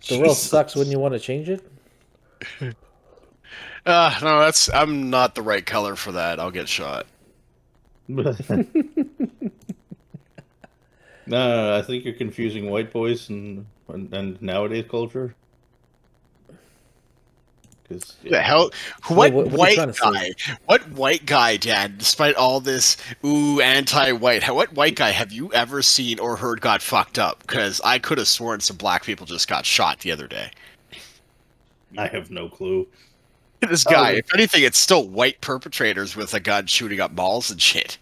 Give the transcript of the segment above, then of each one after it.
The world Jesus. sucks. Wouldn't you want to change it? No, I'm not the right color for that. I'll get shot. No, I think you're confusing white boys and nowadays culture. Because The hell? What what are you white trying to guy? say? What white guy, Dad? Despite all this, anti-white. What white guy have you ever seen or heard got fucked up? Because I could have sworn some black people just got shot the other day. I have no clue. This guy, if anything, it's still white perpetrators with a gun shooting up malls and shit.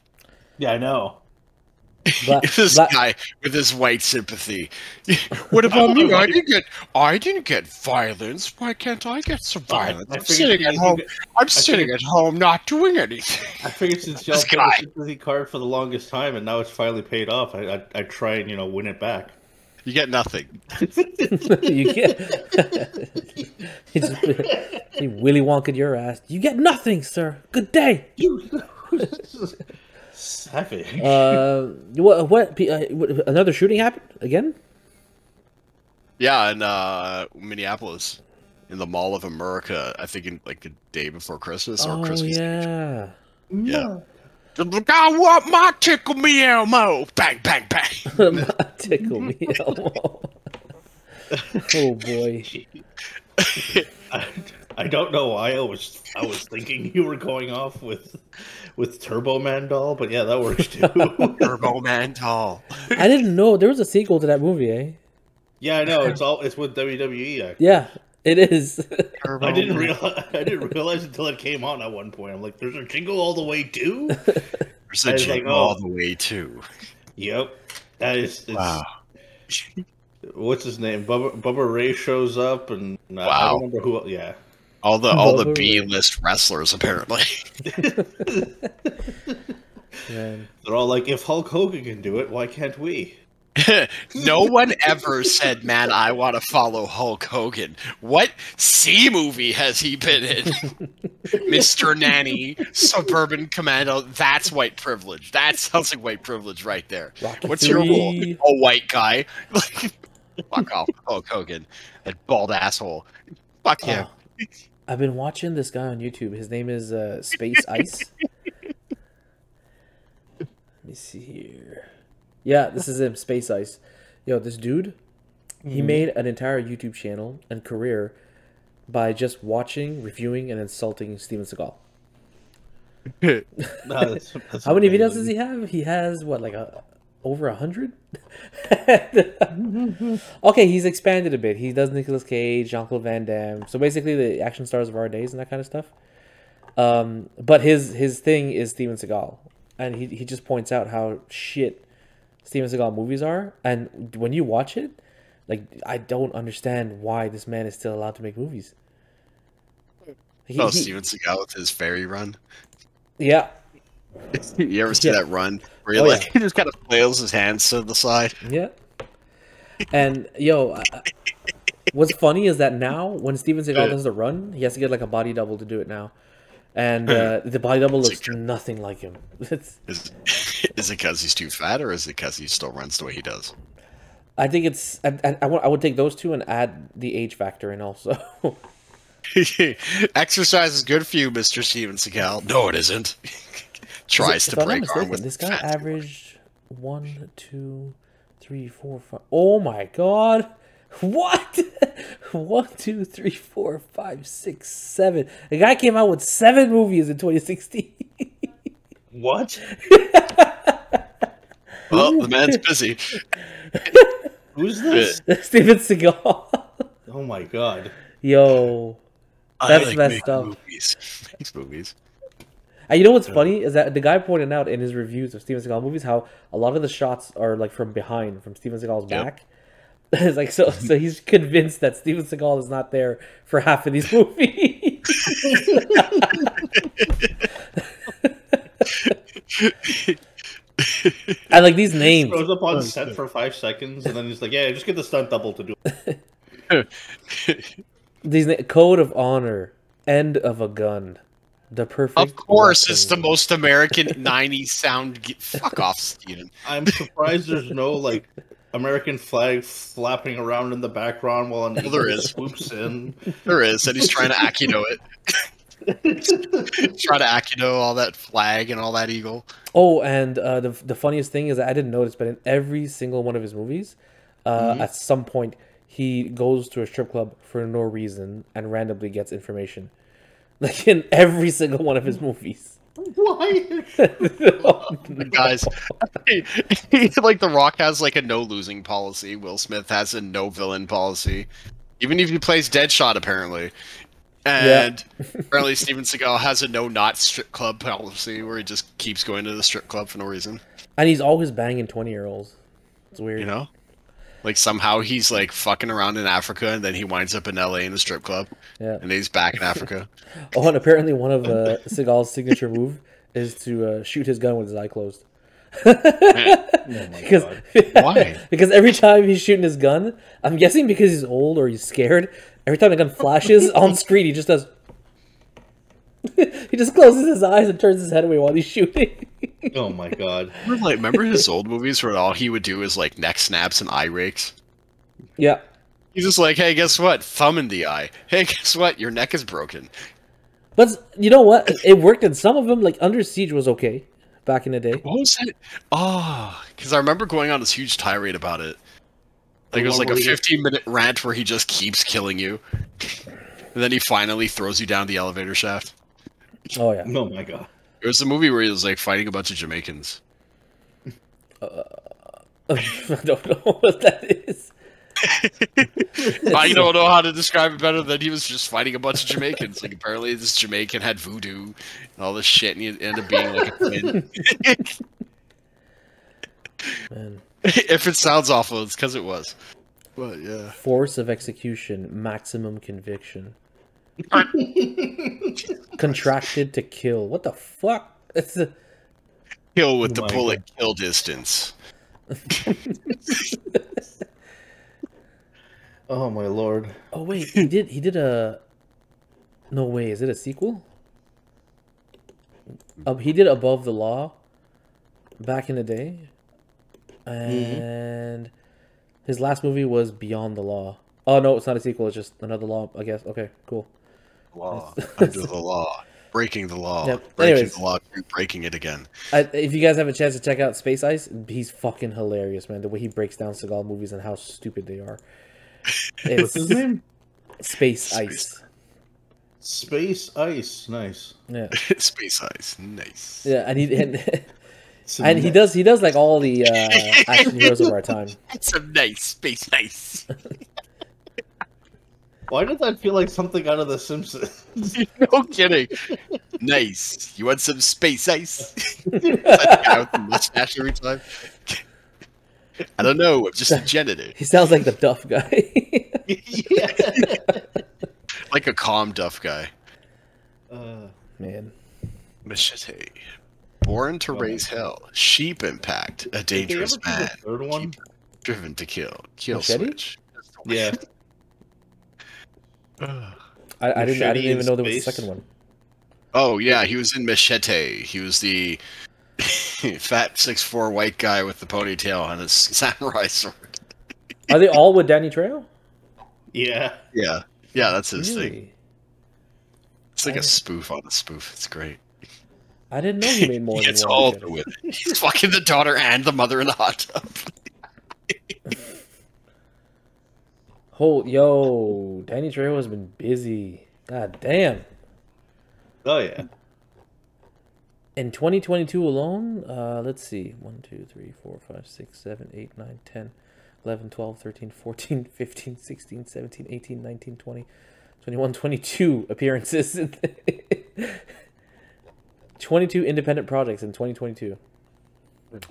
Yeah, I know. This guy with his white sympathy. What about me? I didn't get violence. Why can't I get some violence? I'm sitting at home. I'm sitting at home, not doing anything. I figured since y'all This played guy. the sympathy card for the longest time, and now it's finally paid off, I try and win it back. You get nothing. You get. He Willy Wonka your ass. You get nothing, sir. Good day. Savage. What? Another shooting happened again? Yeah, in Minneapolis, in the Mall of America. I think in like the day before Christmas or Christmas. Yeah. Yeah. I want my Tickle Me Elmo. Bang, bang, bang. Tickle me, Elmo. Oh boy. I don't know why I was thinking you were going off with Turbo Man doll, but yeah, that works too. Turbo Man doll. I didn't know there was a sequel to that movie, eh? Yeah, I know. It's with WWE. Actually. Yeah, it is. Turbo I didn't Man. realize until it came on at one point. I'm like, there's a Jingle All the Way too. There's a jingle all the way too. Yep, that is Wow. What's his name? Bubba Ray shows up, and I Wow. don't remember who. Yeah, All the Bubba B-list wrestlers apparently. Man. they're all like, if Hulk Hogan can do it, why can't we? No one ever said, "Man, I want to follow Hulk Hogan." What C movie has he been in? Mr. Nanny, Suburban Commando. That's white privilege. That sounds like white privilege right there. Rocky What's your rule? 3. A white guy. Fuck off, Hulk Hogan. That bald asshole. Fuck him. Oh, I've been watching this guy on YouTube. His name is Space Ice. Let me see here. Yeah, this is him, Space Ice. Yo, this dude, he made an entire YouTube channel and career by just watching, reviewing, and insulting Steven Seagal. No, that's How many videos amazing. does he have? He has what, like over 100? Okay, he's expanded a bit. He does Nicolas Cage, Jean-Claude Van Damme. So basically, the action stars of our days and that kind of stuff. But his thing is Steven Seagal, and he just points out how shit Steven Seagal movies are. And when you watch it, like, I don't understand why this man is still allowed to make movies. Steven Seagal with his fairy run. Yeah. You ever see Yeah. that run? Where he, Oh, like, yeah. he just kind of flails his hands to the side. Yeah. And yo, what's funny is that now when Steven Seagal does the run, he has to get like a body double to do it now, and the body double looks nothing like him. It's, Is it because he's too fat, or is it because he still runs the way he does? I think it's I would take those two and add the age factor in also. Exercise is good for you, Mr. Steven Seagal. No, it isn't. Tries If to I'm not break arm mistaken, with this guy fat. averaged 1, 2, 3, 4, 5. Oh my god! What? 1, 2, 3, 4, 5, 6, 7. The guy came out with 7 movies in 2016. What? Well, the man's busy. Who's this? Steven Seagal. Oh my god. Yo. That's I messed make up. movies. Makes movies. And you know what's funny is that the guy pointed out in his reviews of Steven Seagal movies how a lot of the shots are like from behind, from Steven Seagal's Yep. back. It's like so he's convinced that Steven Seagal is not there for half of these movies. And like these names. Shows up on set for 5 seconds, and then he's like, "Yeah, just get the stunt double to do it." Code of Honor, End of a Gun, The Perfect. Of course, it's the Weapon. most American 90s sound. Fuck off, Steven. I'm surprised there's no like American flag flapping around in the background while an Well, there eagle is. swoops in. There is, and he's trying to Akido it. Try to Akido all that flag and all that eagle. Oh, and the funniest thing is that I didn't notice, but in every single one of his movies, at some point he goes to a strip club for no reason and randomly gets information. Like in every single one of his movies. Why? Guys, like The Rock has like a no losing policy. Will Smith has a no villain policy. Even if he plays Deadshot, apparently. And apparently Steven Seagal has a no not strip club policy where he just keeps going to the strip club for no reason. And he's always banging 20-year-olds. It's weird. You know? Like somehow he's like fucking around in Africa and then he winds up in LA in a strip club. Yeah. And then he's back in Africa. Oh, and apparently one of Seagal's signature move is to shoot his gun with his eye closed. Because Why? Because every time he's shooting his gun, I'm guessing because he's old or he's scared. Every time the gun flashes on screen, he just does. He just closes his eyes and turns his head away while he's shooting. Oh my god. Remember his old movies where all he would do is like neck snaps and eye rakes? Yeah. He's just like, hey, guess what? Thumb in the eye. Hey, guess what? Your neck is broken. But you know what? It worked in some of them. Like Under Siege was okay back in the day. What was it? Oh, because I remember going on this huge tirade about it. Like it was What like a were you- 15-minute rant where he just keeps killing you. And then he finally throws you down the elevator shaft. Oh yeah. Oh my god. It was a movie where he was like fighting a bunch of Jamaicans. I don't know what that is. I don't know how to describe it better than he was just fighting a bunch of Jamaicans. Like apparently this Jamaican had voodoo and all this shit, and he ended up being like a twin. Man. If it sounds awful, it's because it was. But yeah, Force of execution, maximum conviction. Contracted to kill. What the fuck? It's a... kill with Oh the my bullet kill distance. Oh my lord. Oh wait, he did a. No way, is it a sequel? He did Above the Law back in the day, and his last movie was Beyond the Law. Oh no, it's not a sequel. It's just another law, I guess. Okay, cool. Law under the law, breaking the law, Yep. breaking Anyways. the law, breaking it again. If you guys have a chance to check out Space Ice, he's fucking hilarious, man. The way he breaks down Seagal movies and how stupid they are. What's his name? Space Ice. Space Ice. Nice. Yeah, Space Ice, nice. yeah, and he Some and he does like all the action heroes of our time. Some nice space ice. Why did that feel like something out of The Simpsons? No kidding. Nice. You want some space ice? That guy with the mustache every time. I don't know. I'm just a janitor. He sounds like the Duff guy. Yeah. Like a calm Duff guy. Man, Machete. Born to raise hell. Sheep impact. A Did they dangerous ever do the man. third one? Driven to kill. Kill Machete? switch. Yeah. I didn't Machete even in know there was a space? second one. Oh yeah, he was in Machete. He was the fat 6'4" white guy with the ponytail and his samurai sword. Are they all with Danny Trejo? Yeah. Yeah. Yeah, that's his thing. Really? It's like a spoof on a spoof. It's great. I didn't know he made more than It's one. all Machete. with it. He's fucking the daughter and the mother in the hot tub. Oh, yo, Danny Trejo has been busy. God damn. Oh yeah. In 2022 alone, let's see. 1, 2, 3, 4, 5, 6, 7, 8, 9, 10, 11, 12, 13, 14, 15, 16, 17, 18, 19, 20, 21, 22 appearances. 22 independent projects in 2022.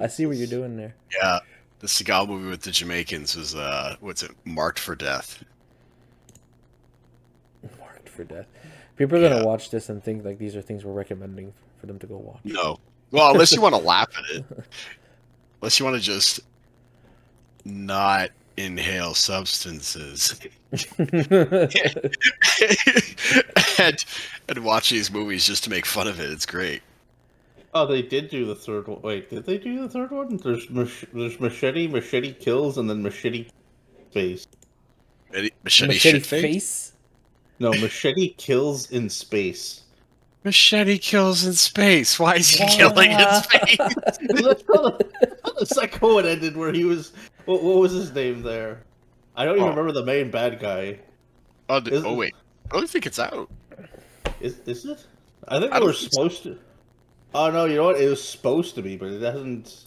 I see what you're doing there. Yeah. The Seagal movie with the Jamaicans was, what's it, Marked for Death. Marked for death. People are going to Yeah. watch this and think like these are things we're recommending for them to go watch. No. Well, unless you want to laugh at it. Unless you want to just not inhale substances. and watch these movies just to make fun of it. It's great. Oh, they did do the third one. Wait, did they do the third one? There's Machete Kills, and then Machete Face. Machete Machete shit face? face. No, Machete Kills in Space. Machete kills in space. Why is he killing in space? That's how the second one ended, where he was. What was his name there? I don't even remember the main bad guy. Oh wait, I don't think it's out. Is it? I think they were supposed to. Oh no, you know what? It was supposed to be, but it hasn't.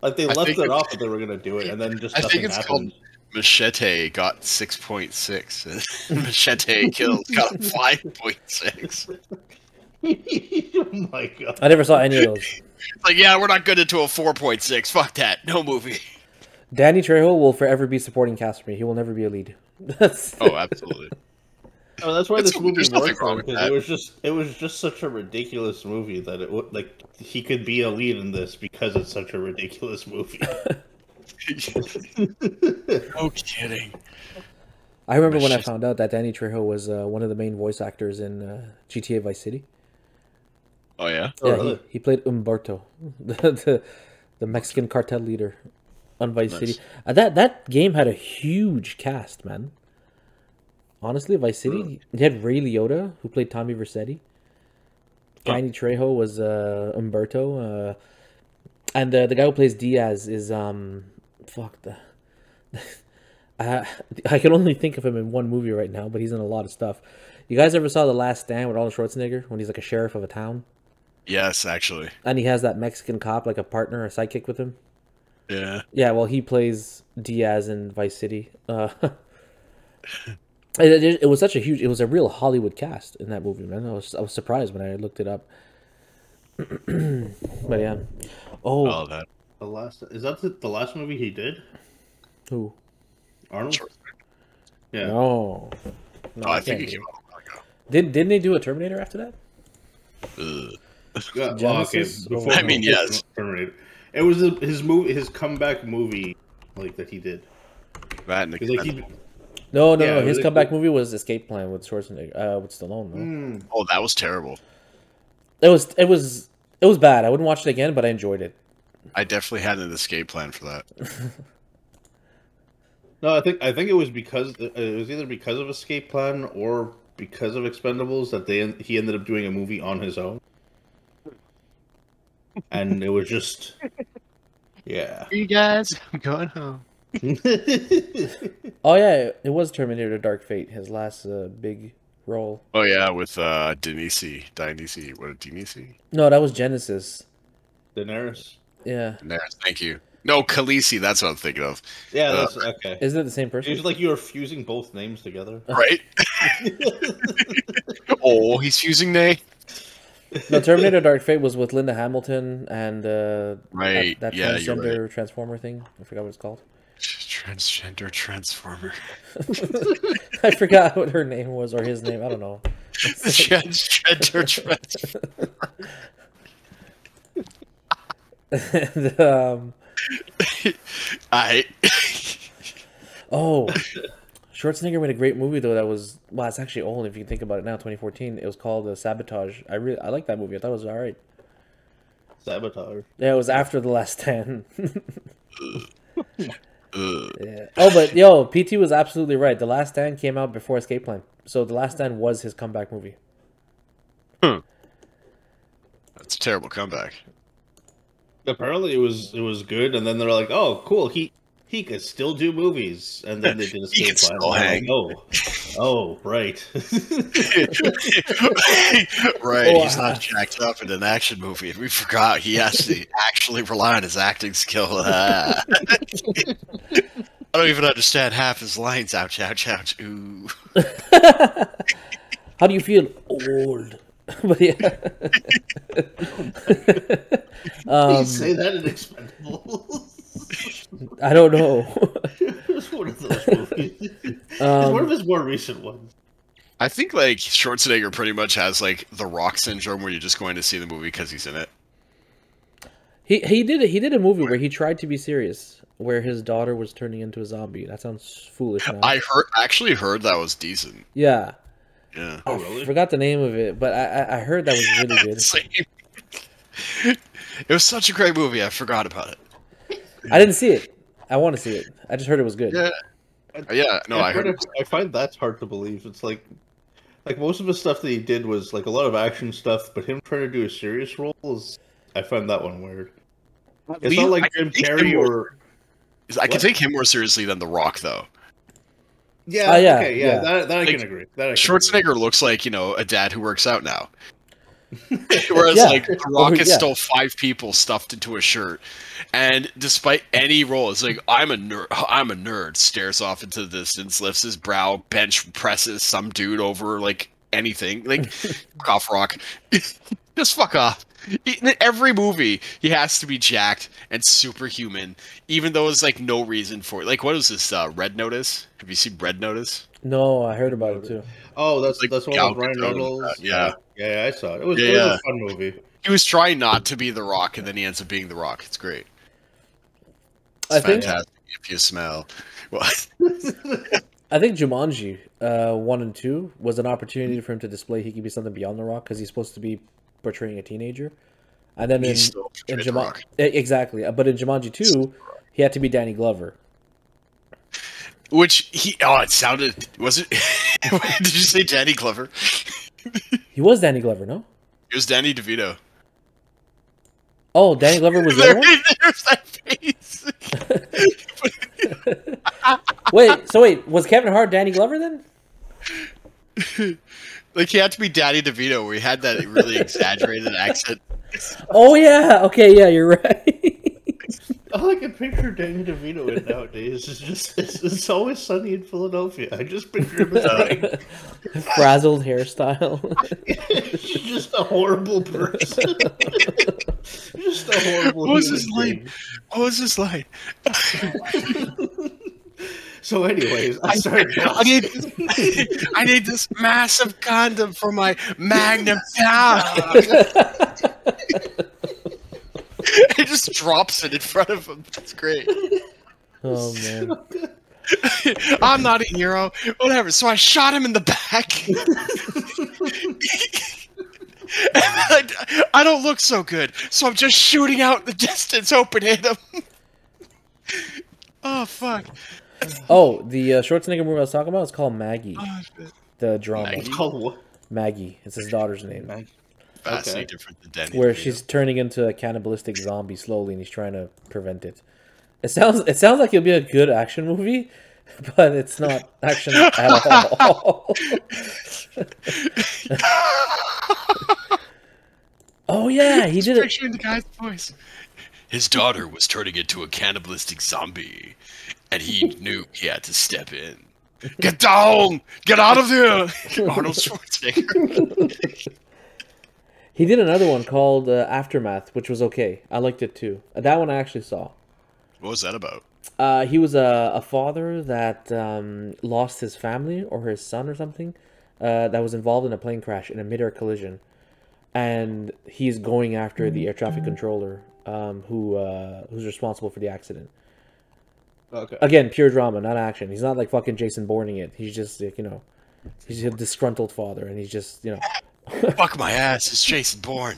Like they left it off that they were gonna do it, and then just I nothing think it's happened. called Machete got 6.6. Machete kills got 5.6. Oh my god! I never saw any of those. It's like, yeah, we're not good into a 4.6. Fuck that. No movie. Danny Trejo will forever be supporting cast for me. He will never be a lead. Oh, absolutely. Oh, that's why this movie there's nothing worked. wrong with Because that. it was just such a ridiculous movie that it would like he could be a lead in this because it's such a ridiculous movie. No kidding. I remember when I found out that Danny Trejo was one of the main voice actors in GTA Vice City. Oh yeah. Oh, Yeah, really? he played Umberto, the Mexican cartel leader on Vice City. That game had a huge cast, man. Honestly, Vice City, you had Ray Liotta, who played Tommy Vercetti. Danny Trejo was Umberto, and the guy who plays Diaz is fuck the. I can only think of him in one movie right now, but he's in a lot of stuff. You guys ever saw The Last Stand with Arnold Schwarzenegger when he's like a sheriff of a town? Yes, actually. And he has that Mexican cop, like a partner, a sidekick with him. Yeah. Yeah, well, he plays Diaz in Vice City. It was such a huge. It was a real Hollywood cast in that movie, man. I was surprised when I looked it up. But yeah. Oh, that. The last is that the last movie he did? Who? Arnold? Yeah. No. Oh, I think can't he be. came out a while ago. Didn't they do a Terminator after that? Ugh. Yeah, Genesis? before I mean, yes. Terminator. It was his comeback movie, like that he did. That and the, 'Cause, like, he, No. Yeah, His really comeback cool. movie was Escape Plan with Schwarzenegger, with Stallone. No? oh, that was terrible. It was bad. I wouldn't watch it again, but I enjoyed it. I definitely had an escape plan for that. no, I think it was because it was either because of Escape Plan or because of Expendables that he ended up doing a movie on his own, and it was just yeah. You guys, I'm going home. Oh yeah, it was Terminator: Dark Fate, his last big role. Oh yeah, with Denisi. What Denisi? No, that was Genesis. Daenerys. Yeah, Daenerys, thank you. No, Khaleesi, that's what I'm thinking of. Yeah, that's okay. isn't it the same person? It's like you were fusing both names together. Right? Oh, he's fusing Nay? No, Terminator: Dark Fate was with Linda Hamilton and Right, that yeah, you're transgender transformer thing. I forgot what it's called. Transgender Transformer. I forgot what her name was or his name. I don't know. Transgender Transformer. And, I. oh, Schwarzenegger made a great movie though. That was it's actually old if you think about it now. 2014. It was called Sabotage. I like that movie. I thought it was all right. Sabotage. Yeah, it was after The Last Stand. Yeah. Oh, but yo, PT was absolutely right. The Last Stand came out before Escape Plan, so The Last Stand was his comeback movie. That's a terrible comeback. Apparently, it was good, and then they're like, "Oh, cool, he could still do movies," and then they did He Escape could Plan. still hang. Oh, right. Right, he's not jacked up in an action movie, and we forgot he has to actually rely on his acting skill. I don't even understand half his lines. Ouch, ouch, ouch. Ooh. How do you feel? Old. But yeah. Did he say that in Expendables? I don't know. It's one of those movies. It's one of his more recent ones. I think like Schwarzenegger pretty much has like the Rock syndrome, where you're just going to see the movie because he's in it. He did a movie where he tried to be serious, where his daughter was turning into a zombie. That sounds foolish now. I actually heard that was decent. Yeah. Yeah. Oh, I really? forgot the name of it, but I heard that was really good. Same. It was such a great movie. I forgot about it. I didn't see it. I want to see it. I just heard it was good. Yeah, yeah. No, I heard. I find that's hard to believe. It's like most of the stuff that he did was like a lot of action stuff, but him trying to do a serious role is. I find that one weird. It's not like Jim Carrey or. I can take him more seriously than The Rock, though. Yeah, yeah, okay, yeah. That I can agree. That I can Schwarzenegger looks like, a dad who works out now. Whereas, Yeah. The Rock is Yeah. still 5 people stuffed into a shirt. And despite any role, it's like, I'm a nerd, stares off into the distance, lifts his brow, bench presses some dude over, anything. Cough Rock. Just fuck off. In every movie, he has to be jacked and superhuman, even though there's no reason for it. What is this? Red Notice? Have you seen Red Notice? No, I heard about it too. Oh, that's one Gal with Ryan Gadot, Reynolds. yeah. Yeah, I saw it. It was Yeah. a fun movie. He was trying not to be The Rock, and then he ends up being The Rock. It's great. It's I think fantastic if you smell. Well, I think Jumanji 1 and 2 was an opportunity for him to display he could be something beyond The Rock because he's supposed to be portraying a teenager. And then He's still in portrayed The Rock. Exactly. But in Jumanji 2, he had to be Danny Glover. Which it sounded, was it? Did you say Danny Glover? He was Danny Glover, no? It was Danny DeVito. Oh, Danny Glover was the other one? There's that face. Wait, was Kevin Hart Danny Glover then? He had to be Danny DeVito, where he had that really exaggerated accent. Oh yeah, okay, yeah, you're right. All I can picture Danny DeVito in nowadays is just it's always sunny in Philadelphia. I just picture him as like Frazzled hairstyle. just a horrible person. Just a horrible. What was his human line? What was his line? being. So, anyways, I need this massive condom for my Magnum PI. It just drops it in front of him. That's great. Oh man. I'm not a hero. Whatever. So I shot him in the back. I don't look so good, so I'm just shooting out in the distance, hoping to hit him. Oh, fuck. Oh, the Schwarzenegger movie I was talking about is called Maggie. Oh, shit. The drama. Maggie? It's called what? Maggie. It's his daughter's name. Vastly Okay. different than Danny. Where DeVito. she's turning into a cannibalistic zombie slowly, and he's trying to prevent it. It sounds like it'll be a good action movie, but it's not action at all. Oh yeah, he did it. Picturing the guy's voice. His daughter was turning into a cannibalistic zombie, and he knew he had to step in. Get down! Get out of here! Arnold Schwarzenegger. He did another one called Aftermath, which was okay. I liked it too. That one I actually saw. What was that about? He was a father that lost his family or his son or something that was involved in a plane crash in a mid-air collision, and he's going after the air traffic controller who's responsible for the accident. Okay. Again, pure drama, not action. He's not like fucking Jason Bourning it. He's just like, he's a disgruntled father, and he's just Fuck my ass, it's Jason Bourne.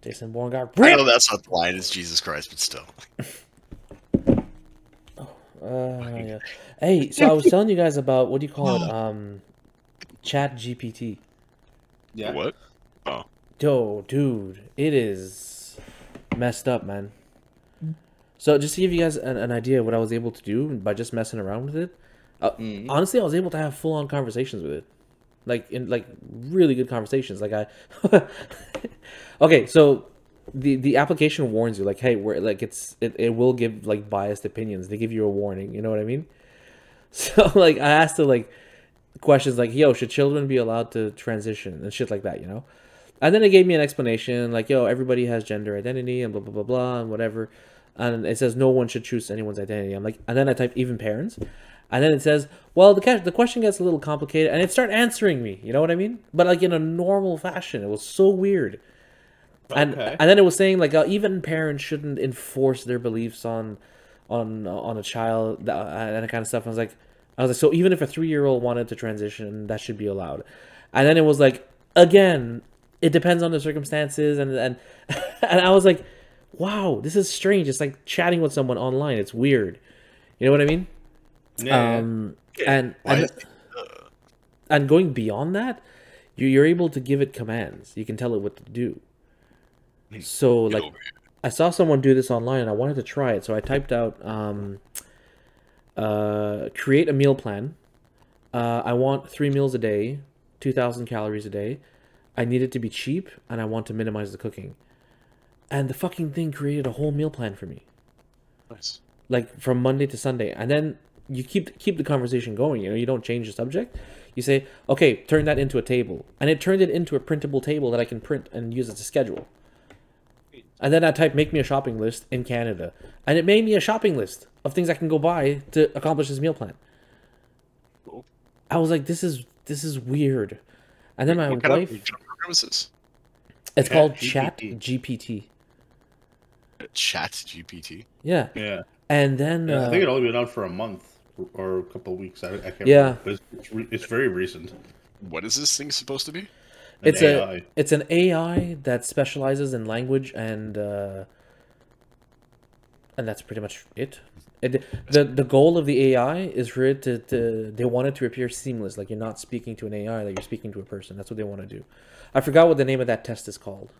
Jason Bourne got I know ripped. that's not the line, it's Jesus Christ, but still. Yeah. Hey, so I was telling you guys about what do you call it? Chat GPT. Yeah. What? Oh. Yo, dude, it is messed up, man. So just to give you guys an idea of what I was able to do by just messing around with it, honestly, I was able to have full-on conversations with it, like really good conversations. Okay, so the application warns you, like, hey, it will give like biased opinions. They give you a warning. You know what I mean? So I asked it questions like, yo, should children be allowed to transition and shit like that, And then it gave me an explanation like, yo, everybody has gender identity and blah, blah, blah, blah, and whatever. And it says no one should choose anyone's identity. I'm like, and then I type even parents. And then it says, well, the question gets a little complicated. And it started answering me, you know what I mean? But in a normal fashion. It was so weird. And Okay. and then it was saying even parents shouldn't enforce their beliefs on a child and that kind of stuff. I was like, so even if a 3-year-old wanted to transition, that should be allowed. And then it was like, again, it depends on the circumstances, and and I was like, wow, this is strange. It's like chatting with someone online. It's weird. You know what I mean? Yeah. And going beyond that, you're able to give it commands. You can tell it what to do. So like, I saw someone do this online, and I wanted to try it. So I typed out, create a meal plan. I want 3 meals a day, 2,000 calories a day. I need it to be cheap, and I want to minimize the cooking. And the fucking thing created a whole meal plan for me. Nice. Like from Monday to Sunday, and then you keep the conversation going. You know, you don't change the subject. You say, okay, turn that into a table, and it turned it into a printable table that I can print and use as a schedule. And then I type, make me a shopping list in Canada, and it made me a shopping list of things I can go buy to accomplish this meal plan. Cool. I was like, this is weird. And then my What kind wife, of program is this? it's called GPT. ChatGPT. Chat GPT. Yeah. Yeah. And then Yeah, I think it only been out for a month or a couple of weeks. I can't Yeah. remember. But it's very recent. What is this thing supposed to be? it's AI. it's an AI that specializes in language, and that's pretty much it. The goal of the AI is for it to they want it to appear seamless, like you're not speaking to an AI, like you're speaking to a person. That's what they want to do. I forgot what the name of that test is called.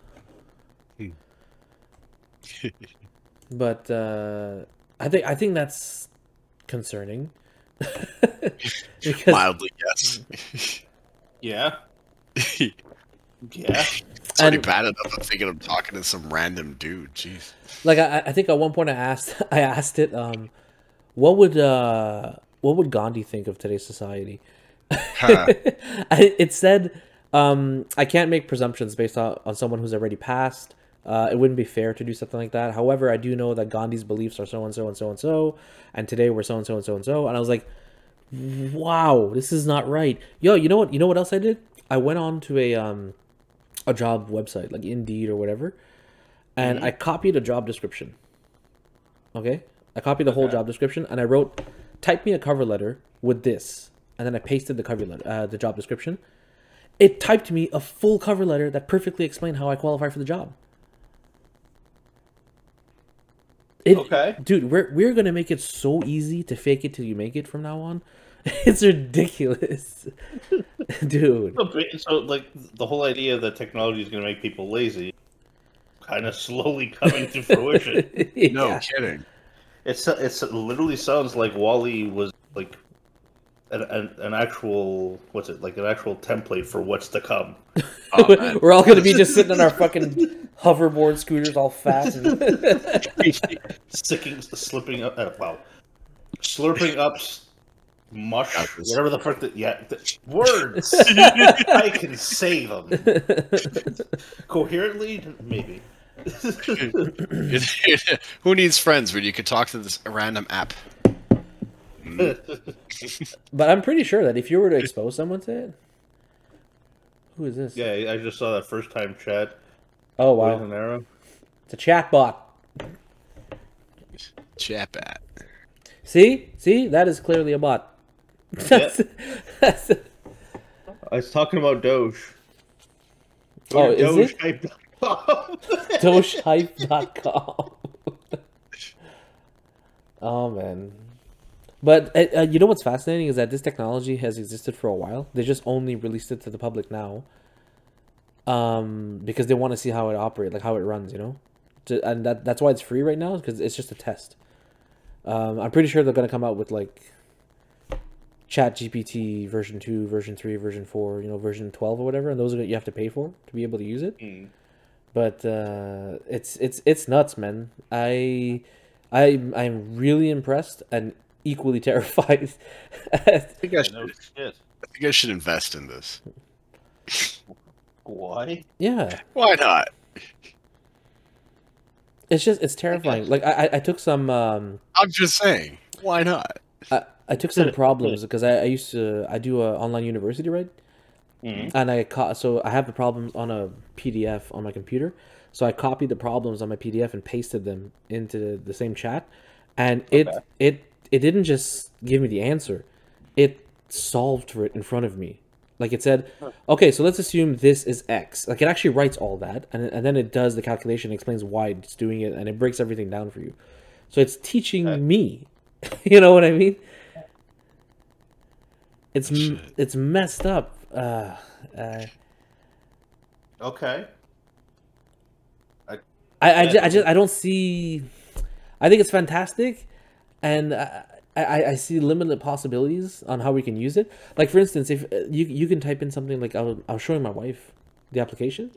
But I think that's concerning. Because Mildly, yes. Yeah. Yeah. It's already And- bad enough. I'm thinking I'm talking to some random dude. Jeez. like I think at one point I asked it, what would Gandhi think of today's society? Huh. It said, I can't make presumptions based on someone who's already passed. It wouldn't be fair to do something like that. However, I do know that Gandhi's beliefs are so and so and so and so, and today we're so and so and so and so. And I was like, wow, this is not right. Yo, you know what? You know what else I did? I went on to a job website like Indeed or whatever, and I copied a job description. Okay, I copied the whole job description, and I wrote, type me a cover letter with this, and then I pasted the cover letter, the job description. It typed me a full cover letter that perfectly explained how I qualify for the job. Okay. Dude, we're gonna make it so easy to fake it till you make it from now on. It's ridiculous, dude. So, like, the whole idea that technology is going to make people lazy, kind of slowly coming to fruition. No Yeah. kidding. It literally sounds like Wall-E was like an actual an actual template for what's to come. Oh, man. We're all gonna be just sitting on our fucking hoverboard scooters, all fat. And... Slipping up. Slurping up mush, whatever the fuck that. Yeah, words. I can say them coherently, maybe. Who needs friends when you could talk to this random app? But I'm pretty sure that if you were to expose someone to it, who is this? Yeah, I just saw that first time chat. Oh Poison wow, arrow. it's a chat bot. Chat at. See, that is clearly a bot. That's- I was talking about Doge. Oh, is it? Dogehype.com. Dogehype.com. Oh man. But you know what's fascinating is that this technology has existed for a while. They just only released it to the public now. Because they want to see how it operates, like how it runs, you know? And that's why it's free right now, because it's just a test. I'm pretty sure they're going to come out with like ChatGPT version 2, version 3, version 4, version 12 or whatever, and those are you have to pay for to be able to use it. But it's nuts, man. I'm really impressed and equally terrified. I think I No should. shit. I think I should invest in this. Why? Yeah, Why not? it's terrifying. Like I took some I'm just saying. Why not? I took some problems because I used to do a online university, right? Mhm. And so I have the problems on a PDF on my computer. So I copied the problems on my PDF and pasted them into the same chat, and it didn't just give me the answer, it solved for it in front of me. Like it said, okay, so let's assume this is X. Like it actually writes all that, and then it does the calculation, explains why it's doing it, and it breaks everything down for you. So it's teaching me. You know what I mean? It's messed up. Okay. I don't see. I think it's fantastic, and I see limited possibilities on how we can use it. Like for instance, if you can type in something like I was showing my wife the application,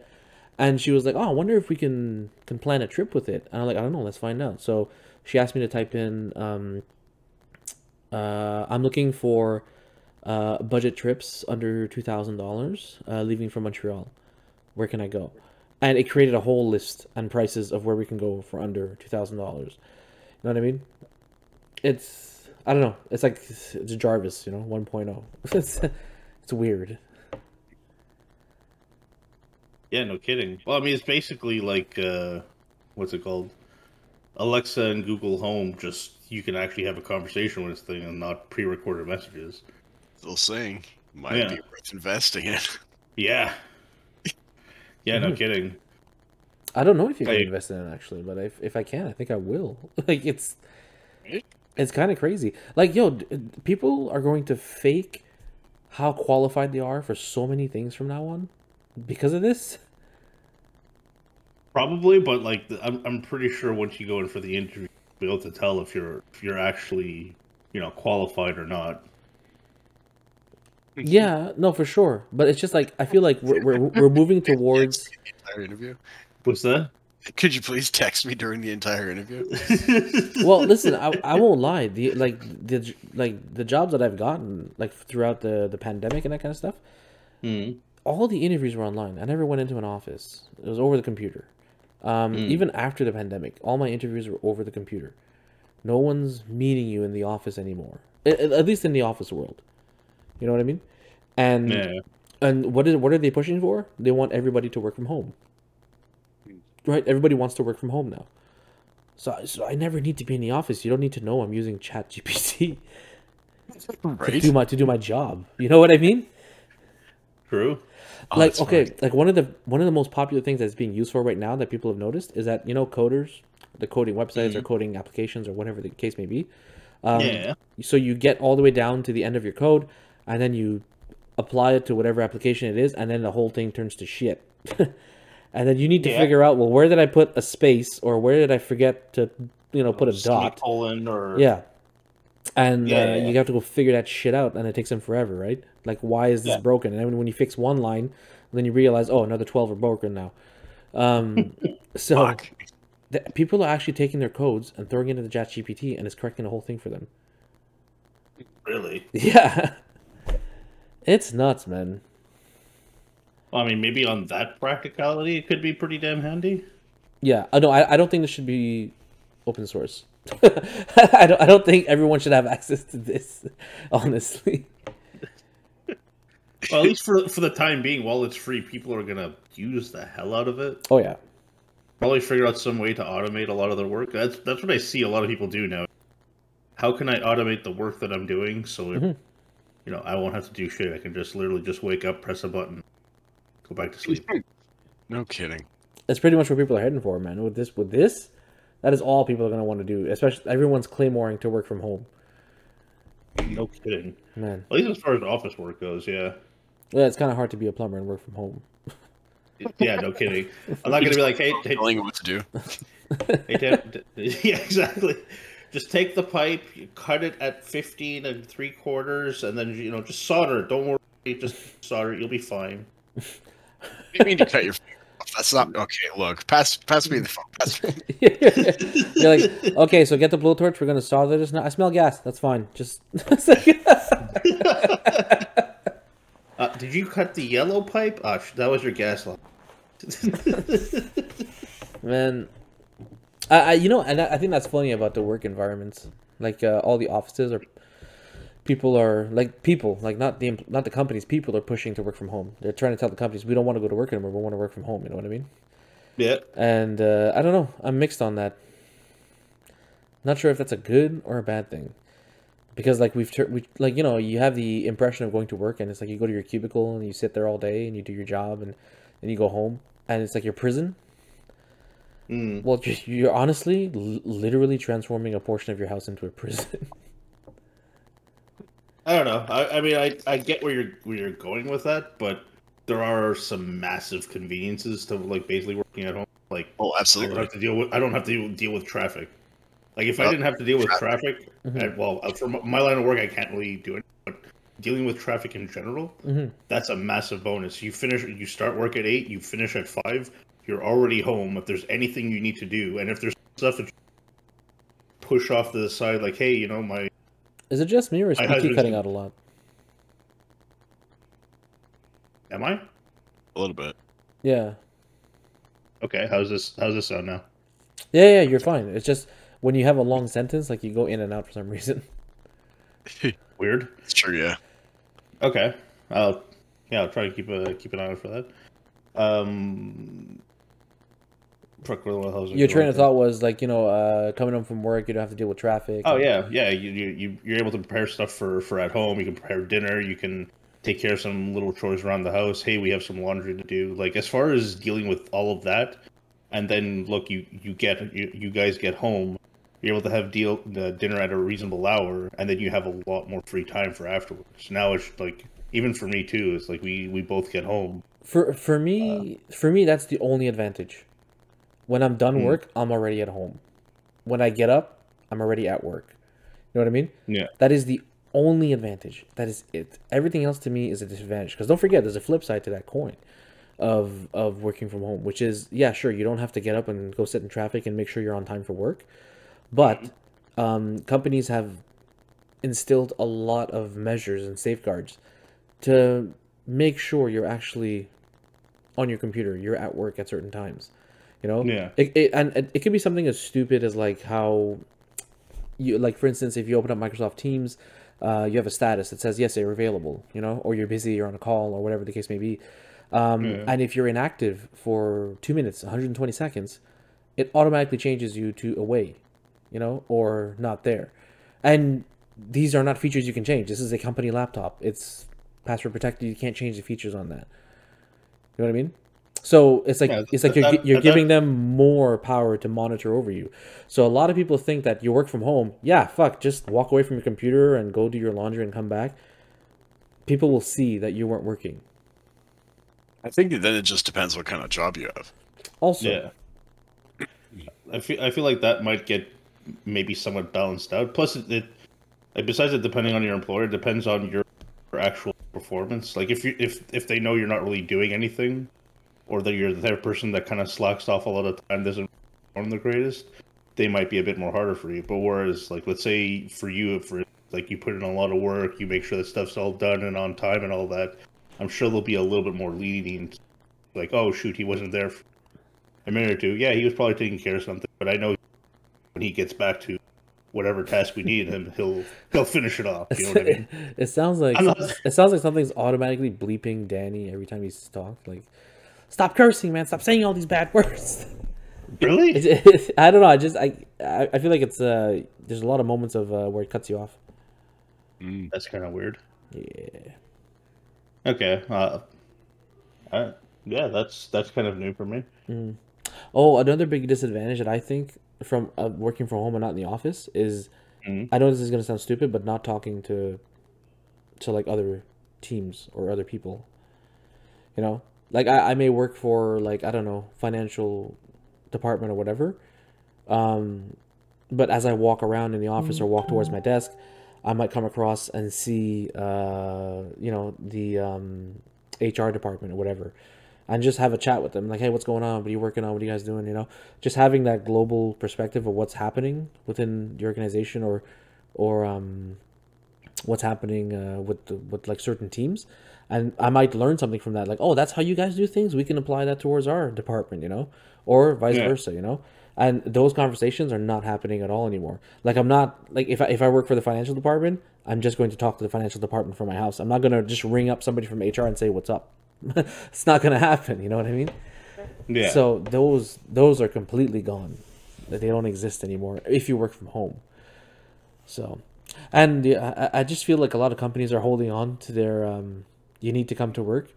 and she was like, "Oh, I wonder if we can plan a trip with it." And I'm like, "I don't know. Let's find out." So she asked me to type in, "I'm looking for budget trips under $2,000, leaving from Montreal. Where can I go?" And it created a whole list and prices of where we can go for under $2,000. You know what I mean? It's, I don't know. It's like it's Jarvis, 1.0. It's weird. Yeah, no kidding. Well, I mean, it's basically like what's it called? Alexa and Google Home. Just you can actually have a conversation with this thing and not pre-recorded messages. Still saying, might be worth investing in. Yeah. Yeah, no kidding. I don't know if you can invest in it actually, but if I can, I think I will. Like it's kind of crazy. Like people are going to fake how qualified they are for so many things from now on because of this. Probably, but like I'm pretty sure once you go in for the interview, you'll be able to tell if you're actually qualified or not. Yeah, no, for sure. But it's just like I feel like we're moving towards the entire interview. What's that? Could you please text me during the entire interview? Well, listen, I won't lie. The jobs that I've gotten like throughout the pandemic and that kind of stuff, all the interviews were online. I never went into an office. It was over the computer. Even after the pandemic, all my interviews were over the computer. No one's meeting you in the office anymore. At least in the office world. You know what I mean? And what are they pushing for? They want everybody to work from home. Right? Everybody wants to work from home now. So I never need to be in the office. You don't need to know I'm using ChatGPT to do my job. You know what I mean? True. Like like one of the most popular things that's being used for right now that people have noticed is that coders, the coding websites or coding applications or whatever the case may be. So you get all the way down to the end of your code, and then you apply it to whatever application it is, and then the whole thing turns to shit. And then you need to figure out, well, where did I put a space, or where did I forget to, put a dot? Semicolon or and you have to go figure that shit out, and it takes them forever, right? Like, why is this broken? And then when you fix one line, then you realize, oh, another 12 are broken now. So people are actually taking their codes and throwing it into the ChatGPT, and it's correcting the whole thing for them. Really? Yeah. It's nuts, man. Well, I mean, maybe on that practicality, it could be pretty damn handy. Yeah, no, I don't think this should be open source. I don't think everyone should have access to this, honestly. Well, at least for the time being, while it's free, people are gonna use the hell out of it. Oh yeah. Probably figure out some way to automate a lot of their work. That's what I see a lot of people do now. How can I automate the work that I'm doing so it, I won't have to do shit. I can just literally just wake up, press a button, go back to sleep. No kidding. That's pretty much what people are heading for, man. With this, that is all people are going to want to do. Especially everyone's claymoring to work from home. No kidding, man. At least as far as office work goes, yeah. Yeah, it's kind of hard to be a plumber and work from home. Yeah, no kidding. I'm not going to be like, hey, telling you what to do. Yeah, exactly. Just take the pipe, you cut it at 15 3/4, and then just solder it. Don't worry, just solder it. You'll be fine. You mean to cut your finger off? That's not okay. Look, pass me the phone. You're like, okay, so get the blowtorch. We're gonna solder this now. I smell gas. That's fine. Just. Did you cut the yellow pipe? That was your gas line. Man, and I think that's funny about the work environments. Like all the offices not the companies. People are pushing to work from home. They're trying to tell the companies we don't want to go to work anymore. We want to work from home. You know what I mean? Yeah. And I don't know. I'm mixed on that. Not sure if that's a good or a bad thing. because like we like, you know, you have the impression of going to work, and it's like you go to your cubicle and you sit there all day and you do your job, and then you go home, and it's like your prison. Well, you're honestly literally transforming a portion of your house into a prison. I don't know. I mean, I get where you're going with that, but there are some massive conveniences to like basically working at home. Like, Oh, absolutely. I don't have to deal with traffic. Like, if I didn't have to deal with traffic, well, for my line of work, I can't really do it. But dealing with traffic in general, that's a massive bonus. You start work at 8, you finish at 5. You're already home. If there's anything you need to do, and if there's stuff that you push off to the side, like, hey, you know, my... Is it just me, or is Speaky cutting out a lot? Am I? A little bit. Yeah. Okay, how's this sound now? Yeah, you're fine. It's just when you have a long sentence, like you go in and out for some reason. Weird. It's true, yeah. Okay. I'll try to keep an eye out for that. Your train of thought was like, you know, coming home from work, you don't have to deal with traffic. Oh yeah. You're able to prepare stuff for at home. You can prepare dinner. You can take care of some little chores around the house. Hey, we have some laundry to do. Like, as far as dealing with all of that, and then look, you guys get home. You're able to have dinner at a reasonable hour, and then you have a lot more free time for afterwards. Now it's like, even for me too, it's like we both get home. For me, that's the only advantage. When I'm done work, I'm already at home. When I get up, I'm already at work. You know what I mean? Yeah. That is the only advantage. That is it. Everything else to me is a disadvantage. Because don't forget, there's a flip side to that coin of working from home, which is, yeah, sure, you don't have to get up and go sit in traffic and make sure you're on time for work. But companies have instilled a lot of measures and safeguards to make sure you're actually on your computer, you're at work at certain times. You know, it could be something as stupid as like how you, like, for instance, if you open up Microsoft Teams, you have a status that says yes, you're available, you know, or you're busy, you're on a call, or whatever the case may be. And if you're inactive for 2 minutes, 120 seconds, it automatically changes you to away, you know, or not there. And these are not features you can change. This is a company laptop. It's password protected. You can't change the features on that. You know what I mean? So it's like you're giving them more power to monitor over you. So a lot of people think that you work from home. Yeah, fuck, just walk away from your computer and go do your laundry and come back. People will see that you weren't working. I think then it just depends what kind of job you have. Also, yeah, I feel like that might get maybe somewhat balanced out. Plus, besides it depending on your employer, it depends on your actual performance. Like if they know you're not really doing anything, or that you're the type of person that kind of slacks off a lot of time, doesn't perform the greatest, they might be a bit more harder for you. But whereas, like, let's say for you, like, you put in a lot of work, you make sure that stuff's all done and on time and all that, I'm sure they'll be a little bit more lenient. Like, oh shoot, he wasn't there for a minute or two. Yeah, he was probably taking care of something, but I know when he gets back to whatever task we need him, he'll finish it off. You know what I mean? It sounds like something's automatically bleeping Danny every time he's talked. Like, stop cursing, man! Stop saying all these bad words. Really? I don't know. I feel like it's there's a lot of moments of where it cuts you off. That's kind of weird. Yeah. Okay. Yeah, that's kind of new for me. Oh, another big disadvantage that I think from working from home and not in the office is, I know this is gonna sound stupid, but not talking to like other teams or other people. You know, like I may work for, like, I don't know, financial department or whatever, but as I walk around in the office or walk towards my desk, I might come across and see you know, the HR department or whatever, and just have a chat with them, like, hey, what's going on? What are you working on? What are you guys doing? You know, just having that global perspective of what's happening within the organization, or what's happening with like certain teams. And I might learn something from that, like, oh, that's how you guys do things. We can apply that towards our department, you know, or vice versa, you know. And those conversations are not happening at all anymore. Like, I'm not, like, if I work for the financial department, I'm just going to talk to the financial department from my house. I'm not going to just ring up somebody from HR and say, what's up? It's not going to happen. You know what I mean? Yeah. So those are completely gone. They don't exist anymore if you work from home. So, And I just feel like a lot of companies are holding on to their you need to come to work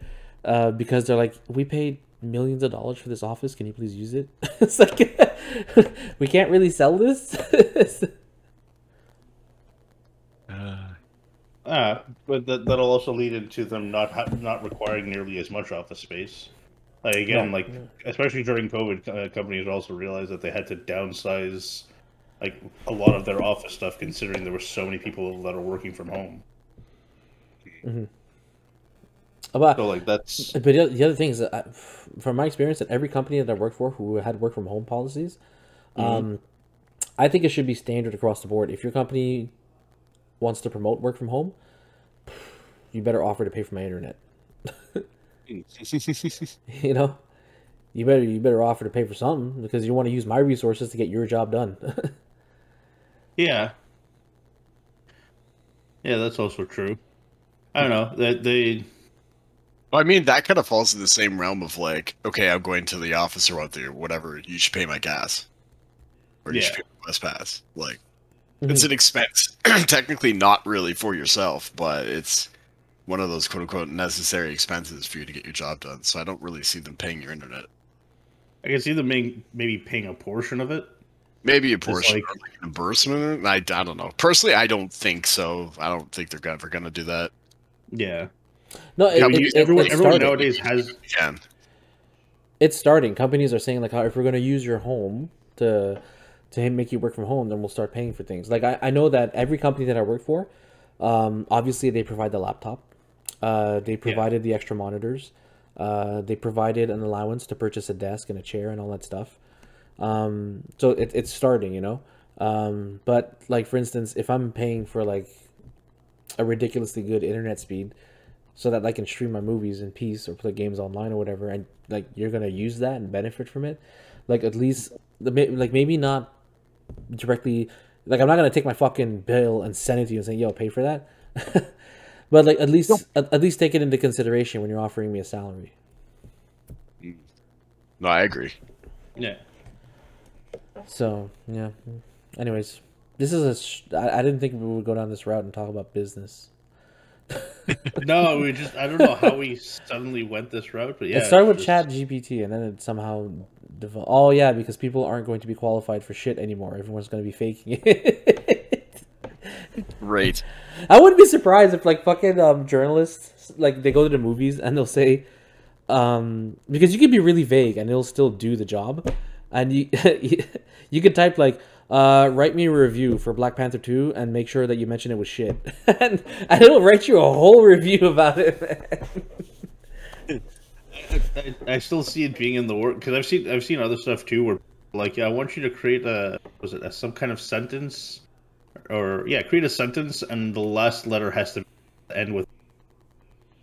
because they're like, we paid millions of dollars for this office. Can you please use it? It's like we can't really sell this. But that'll also lead into them not requiring nearly as much office space. Like again, especially during COVID, companies also realized that they had to downsize like a lot of their office stuff, considering there were so many people that are working from home. Mm-hmm. So like that's. But the other thing is that, from my experience, at every company that I worked for who had work from home policies, I think it should be standard across the board. If your company wants to promote work from home, you better offer to pay for my internet. You know, you better offer to pay for something because you want to use my resources to get your job done. Yeah, that's also true. I don't know that they. I mean, that kind of falls in the same realm of like, okay, I'm going to the office or whatever. You should pay my gas, or you should pay my bus pass. Like, it's an expense, technically not really for yourself, but it's one of those quote unquote necessary expenses for you to get your job done. So I don't really see them paying your internet. I can see them maybe paying a portion of it. Maybe a portion, like reimbursement. I don't know. Personally, I don't think so. I don't think they're ever going to do that. Yeah. No, everyone nowadays has. It's starting. Companies are saying like, if we're going to use your home to make you work from home, then we'll start paying for things. Like I know that every company that I work for, obviously they provide the laptop, they provided the extra monitors, they provided an allowance to purchase a desk and a chair and all that stuff. So it's starting, you know. But like for instance, if I'm paying for like a ridiculously good internet speed so that I can stream my movies in peace or play games online or whatever, and like you're gonna use that and benefit from it, like at least like maybe not directly, like I'm not gonna take my fucking bill and send it to you and say, yo, pay for that. But like at least take it into consideration when you're offering me a salary. No, I agree. Yeah. So yeah. Anyways, this is I didn't think we would go down this route and talk about business. No, I don't know how we suddenly went this route, but yeah. It started with Chat GPT and then it somehow developed. Oh yeah, because people aren't going to be qualified for shit anymore. Everyone's going to be faking it. Right. I wouldn't be surprised if like fucking journalists, like they go to the movies and they'll say, because you can be really vague and it'll still do the job, and you could type like, write me a review for Black Panther 2 and make sure that you mention it was shit, and it'll write you a whole review about it, man. I still see it being in the work because I've seen other stuff too where like, yeah, I want you to create some kind of sentence, or create a sentence and the last letter has to end with,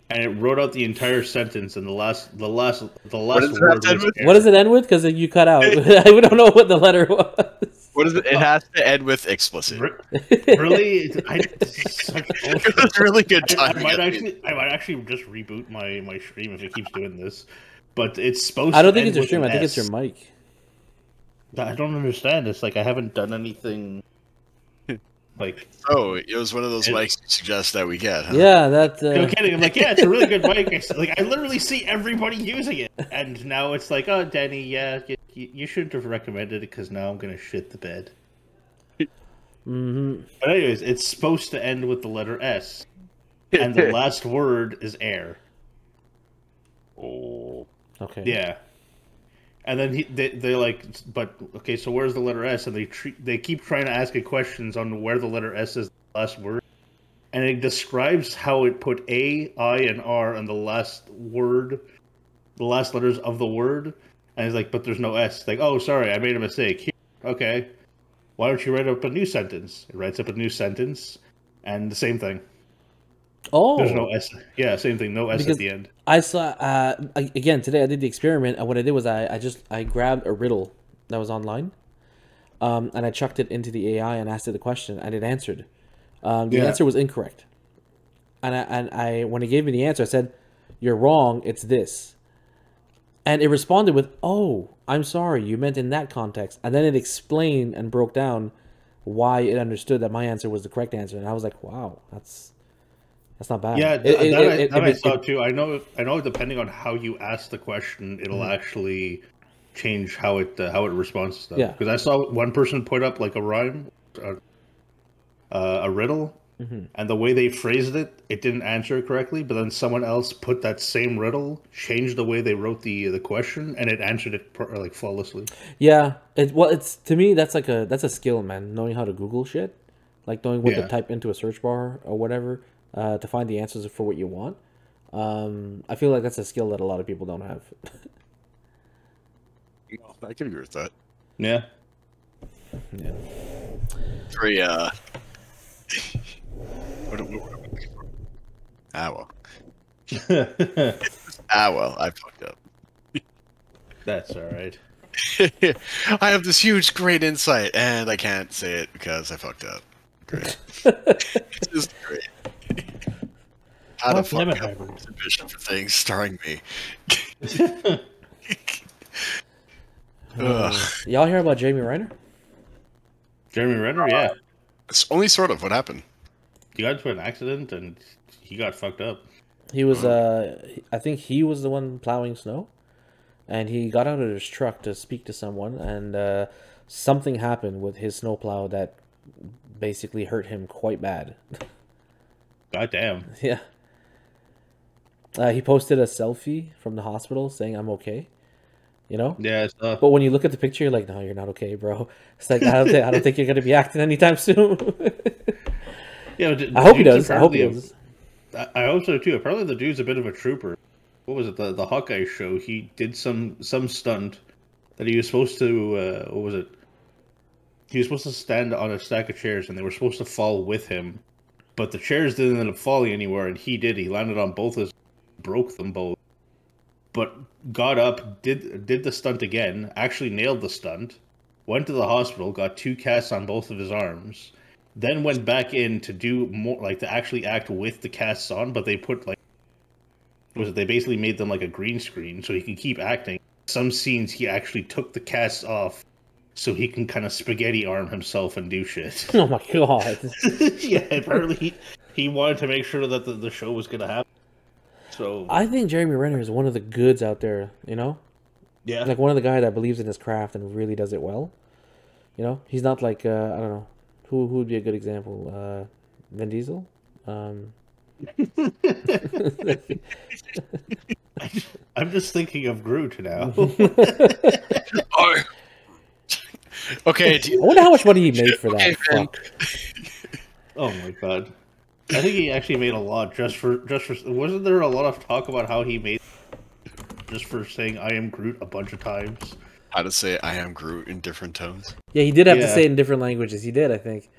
and it wrote out the entire sentence and the last word was, what does it end with? Because you cut out. We don't know what the letter was. What is it? It has to end with explicit. Really? It's really good time. I might actually just reboot my stream if it keeps doing this. But it's supposed. I don't think it's your stream. I think it's your mic. I don't understand. It's like I haven't done anything. Like, oh, it was one of those mics you suggest that we get, huh? Yeah, that. No kidding. I'm like, yeah, it's a really good mic. I literally see everybody using it, and now it's like, oh, Danny, yeah, you shouldn't have recommended it because now I'm gonna shit the bed. Mm-hmm. But anyways, it's supposed to end with the letter S, and the last word is air. Oh. Okay. Yeah. And then they're like, but okay, so where's the letter S? And they keep trying to ask it questions on where the letter S is the last word, and it describes how it put A, I, and R on the last word, the last letters of the word, and it's like, but there's no S. Like, oh, sorry, I made a mistake. Here. Okay, why don't you write up a new sentence? It writes up a new sentence, and the same thing. Oh, there's no S. Yeah, same thing. No S because at the end. I saw again today. I did the experiment, and what I did was I grabbed a riddle that was online, and I chucked it into the AI and asked it the question, and it answered. The answer was incorrect, and I when it gave me the answer, I said, "You're wrong. It's this," and it responded with, "Oh, I'm sorry. You meant in that context," and then it explained and broke down why it understood that my answer was the correct answer, and I was like, wow, that's not bad. Yeah, I saw too. I know. Depending on how you ask the question, it'll actually change how it responds to stuff. Yeah. Because I saw one person put up like a rhyme, a riddle, and the way they phrased it, it didn't answer it correctly. But then someone else put that same riddle, changed the way they wrote the question, and it answered it like flawlessly. Yeah, it's to me that's a skill, man. Knowing how to Google shit, like knowing what to type into a search bar or whatever to find the answers for what you want. I feel like that's a skill that a lot of people don't have. I can agree with that. Yeah. Yeah. Very well. Well, I fucked up. That's all right. I have this huge, great insight, and I can't say it because I fucked up. Great. It's just great. How to fuck up vision for things starring me. Y'all hear about Jeremy Renner? Jeremy Renner, yeah. It's only sort of what happened. He got into an accident and he got fucked up. He was, I think he was the one plowing snow, and he got out of his truck to speak to someone, and something happened with his snowplow that basically hurt him quite bad. God damn. Yeah. He posted a selfie from the hospital saying, "I'm okay." You know? Yeah, it's But when you look at the picture, you're like, no, you're not okay, bro. It's like, I don't think you're going to be acting anytime soon. Yeah, I hope he does. I hope he does. I hope so, too. Apparently the dude's a bit of a trooper. What was it? The Hawkeye show. He did some stunt that he was supposed to, what was it? He was supposed to stand on a stack of chairs, and they were supposed to fall with him. But the chairs didn't end up falling anywhere, and he did. He landed on both his, broke them both. But got up, did the stunt again, actually nailed the stunt, went to the hospital, got 2 casts on both of his arms, then went back in to do more, like to actually act with the casts on, but they put like, they basically made them like a green screen so he can keep acting. Some scenes he actually took the casts off so he can kind of spaghetti arm himself and do shit. Oh my god. Yeah, apparently he wanted to make sure that the show was going to happen. So I think Jeremy Renner is one of the goods out there, you know? Yeah. Like one of the guys that believes in his craft and really does it well. You know? He's not like, I don't know. Who would be a good example? Vin Diesel? I'm just thinking of Groot now. Okay. I wonder how much money he made for that. Fuck. Oh my god. I think he actually made a lot just for wasn't there a lot of talk about how he made just for saying I am Groot a bunch of times? How to say I am Groot in different tones. Yeah, he did have to say it in different languages. He did, I think.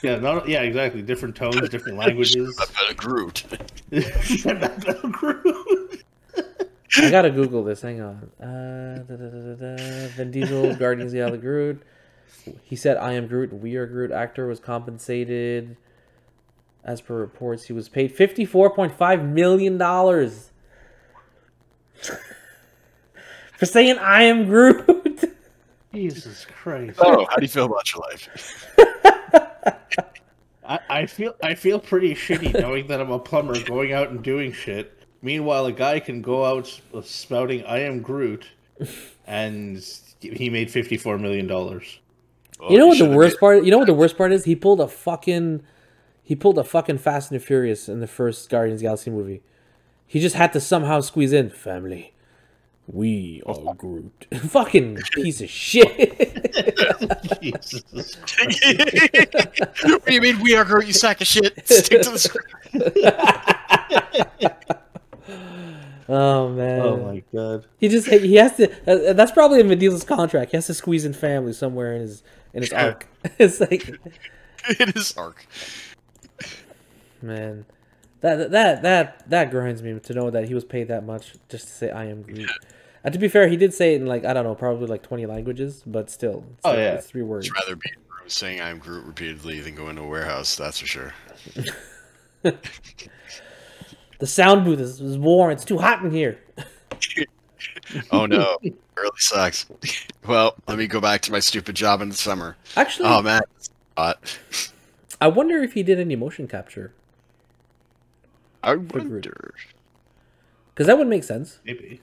Yeah, exactly. Different tones, different languages. Groot. Groot. I gotta Google this. Hang on. Vin Diesel, Guardians of the Galaxy Groot. He said, "I am Groot." We are Groot. Actor was compensated. As per reports, he was paid $54.5 million for saying "I am Groot." Jesus Christ! Oh, how do you feel about your life? I feel pretty shitty knowing that I'm a plumber going out and doing shit. Meanwhile, a guy can go out spouting "I am Groot," and he made $54 million. Well, you know what the worst part? You know what the worst part is? He pulled a fucking Fast and the Furious in the first Guardians of the Galaxy movie. He just had to somehow squeeze in family. We are Groot. Fucking piece of shit. Jesus. What do you mean we are Groot? You sack of shit. Stick to the script. Oh man! Oh my god! He has to. That's probably in Vin Diesel's contract. He has to squeeze in family somewhere in his arc. It's like in his arc. Man, that grinds me to know that he was paid that much just to say "I am Groot." And to be fair, he did say it in like I don't know, probably like 20 languages, but still, it's 3 words. I'd rather be in a room saying "I am Groot" repeatedly than go into a warehouse. That's for sure. The sound booth is warm. It's too hot in here. Oh no, it really sucks. Well, let me go back to my stupid job in the summer. Actually, oh man, I wonder if he did any motion capture. I wonder. Because that would make sense. Maybe.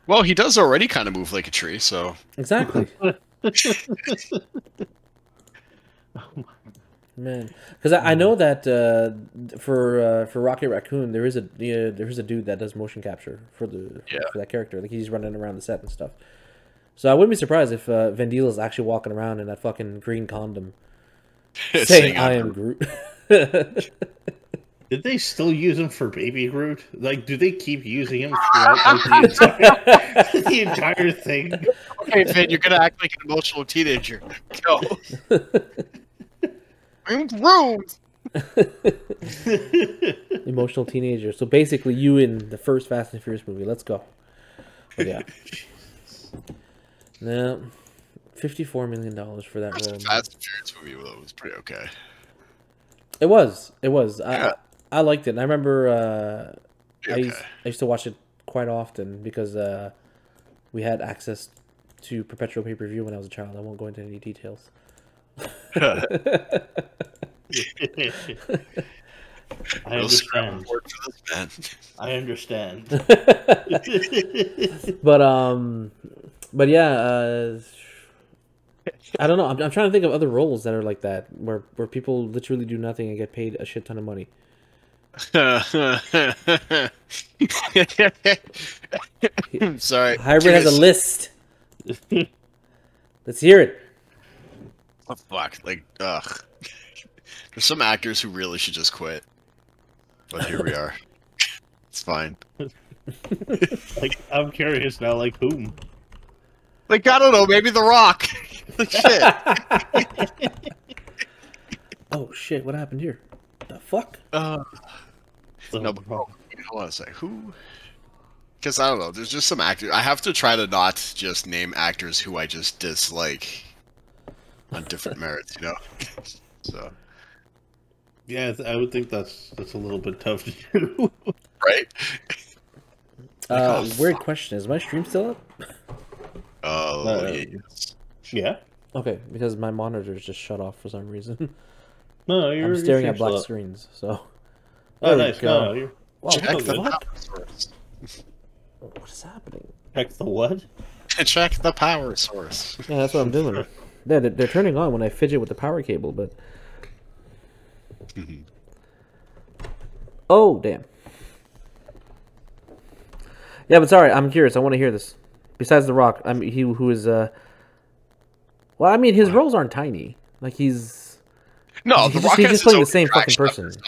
Well, he does already kind of move like a tree, so... Exactly. Man, because I know that for Rocket Raccoon there is a dude that does motion capture for that character. Like he's running around the set and stuff. So I wouldn't be surprised if Vin Diesel is actually walking around in that fucking green condom, saying "I am Groot." Did they still use him for Baby Groot? Like, do they keep using him throughout the entire thing? Okay, Vin, you're gonna act like an emotional teenager. Go. I'm Groot. Emotional teenager. So basically, you in the first Fast and Furious movie. Let's go. But yeah. Now, $54 million for that role. Fast and Furious movie was pretty okay. It was. Yeah. I liked it. And I remember I used to watch it quite often because we had access to perpetual pay-per-view when I was a child. I won't go into any details. I understand. I understand. But yeah, I don't know. I'm trying to think of other roles that are like that, where people literally do nothing and get paid a shit ton of money. Sorry. Hybrid has a list. Let's hear it. Oh, fuck. Like, ugh. There's some actors who really should just quit. But here we are. It's fine. Like, I'm curious now, like, whom? Like, I don't know, maybe The Rock. Like, shit. Oh, shit, what happened here? The fuck? No, but, hold on a sec. Who? Because, I don't know, there's just some actors. I have to try to not just name actors who I just dislike on different merits, you know? So... Yeah, I would think that's a little bit tough to do. Right? Weird question. Is my stream still up? Yes. Yeah. Okay, because my monitor's just shut off for some reason. No, I'm staring at black screens, so... Oh, nice. No, Wow, Check what the the fuck? power source. What is happening? Check the what? Check the power source. Yeah, that's what I'm doing. Yeah, they're turning on when I fidget with the power cable, but... Oh, damn. Yeah, but sorry, I'm curious. I want to hear this. Besides The Rock, I mean, who is well, I mean, his roles aren't tiny. Like he's No, The Rock he's has just his playing own the same fucking attraction. person.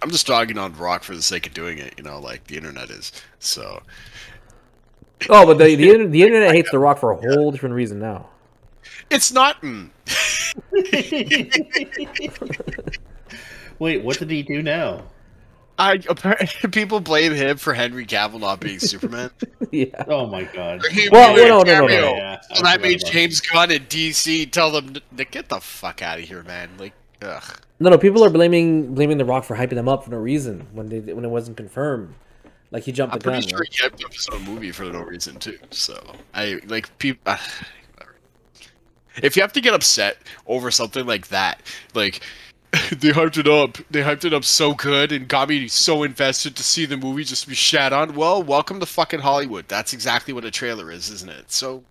I'm just dogging on Rock for the sake of doing it, you know, like the internet is. So. Oh, but the internet hates The Rock for a whole different reason now. It's not. Wait, what did he do now? People blame him for Henry Cavill not being Superman. Yeah. Oh my god. Well, no. Yeah, so that made James Gunn and DC tell them to get the fuck out of here, man. Like, ugh. No. People are blaming The Rock for hyping them up for no reason when it wasn't confirmed. Like he jumped the gun. I'm pretty sure right? he hyped up his own movie for no reason too. So I like people. If you have to get upset over something like that, like. They hyped it up. They hyped it up so good and got me so invested to see the movie just to be shat on. Well, welcome to fucking Hollywood. That's exactly what a trailer is, isn't it? So,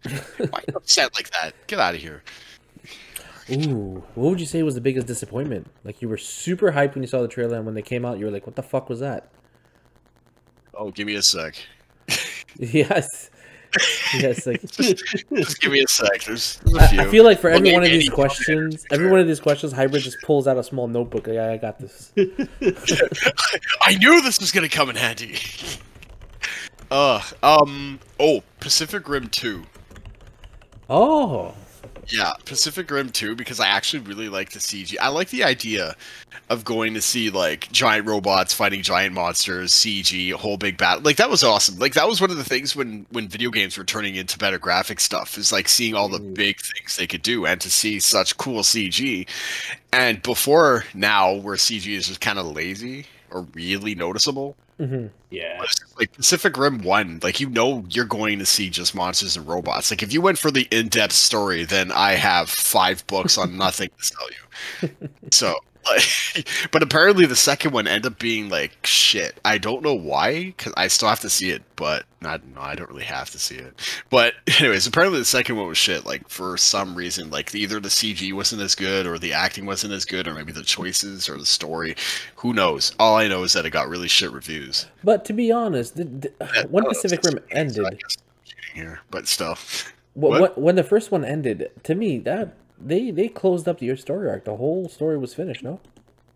why you upset like that? Get out of here. Ooh, what would you say was the biggest disappointment? Like you were super hyped when you saw the trailer, and when they came out, you were like, "What the fuck was that?" Oh, give me a sec. Yes. Yes, like just give me a sec. There's a few. I feel like for every one of these questions, Hybrid just pulls out a small notebook. Like, I got this. I knew this was gonna come in handy. Pacific Rim 2. Oh. Yeah, Pacific Rim 2, because I actually really like the CG. I like the idea of going to see, like, giant robots fighting giant monsters, CG, a whole big battle. Like, that was awesome. Like, that was one of the things when video games were turning into better graphic stuff, is, like, seeing all the big things they could do, and to see such cool CG. And before now, where CG is just kind of lazy, or really noticeable, Yeah. Like Pacific Rim 1, like you know you're going to see just monsters and robots. Like if you went for the in-depth story, then I have 5 books on nothing to sell you. So, like, but apparently the second one ended up being like shit. I don't know why, because I still have to see it, but I don't really have to see it. But anyways, apparently the second one was shit. Like for some reason, like either the CG wasn't as good, or the acting wasn't as good, or maybe the choices or the story. Who knows? All I know is that it got really shit reviews. But to be honest, when Pacific Rim So I ended, guess I'm cheating here, but still. when the first one ended, to me that they closed up your story arc. The whole story was finished. No.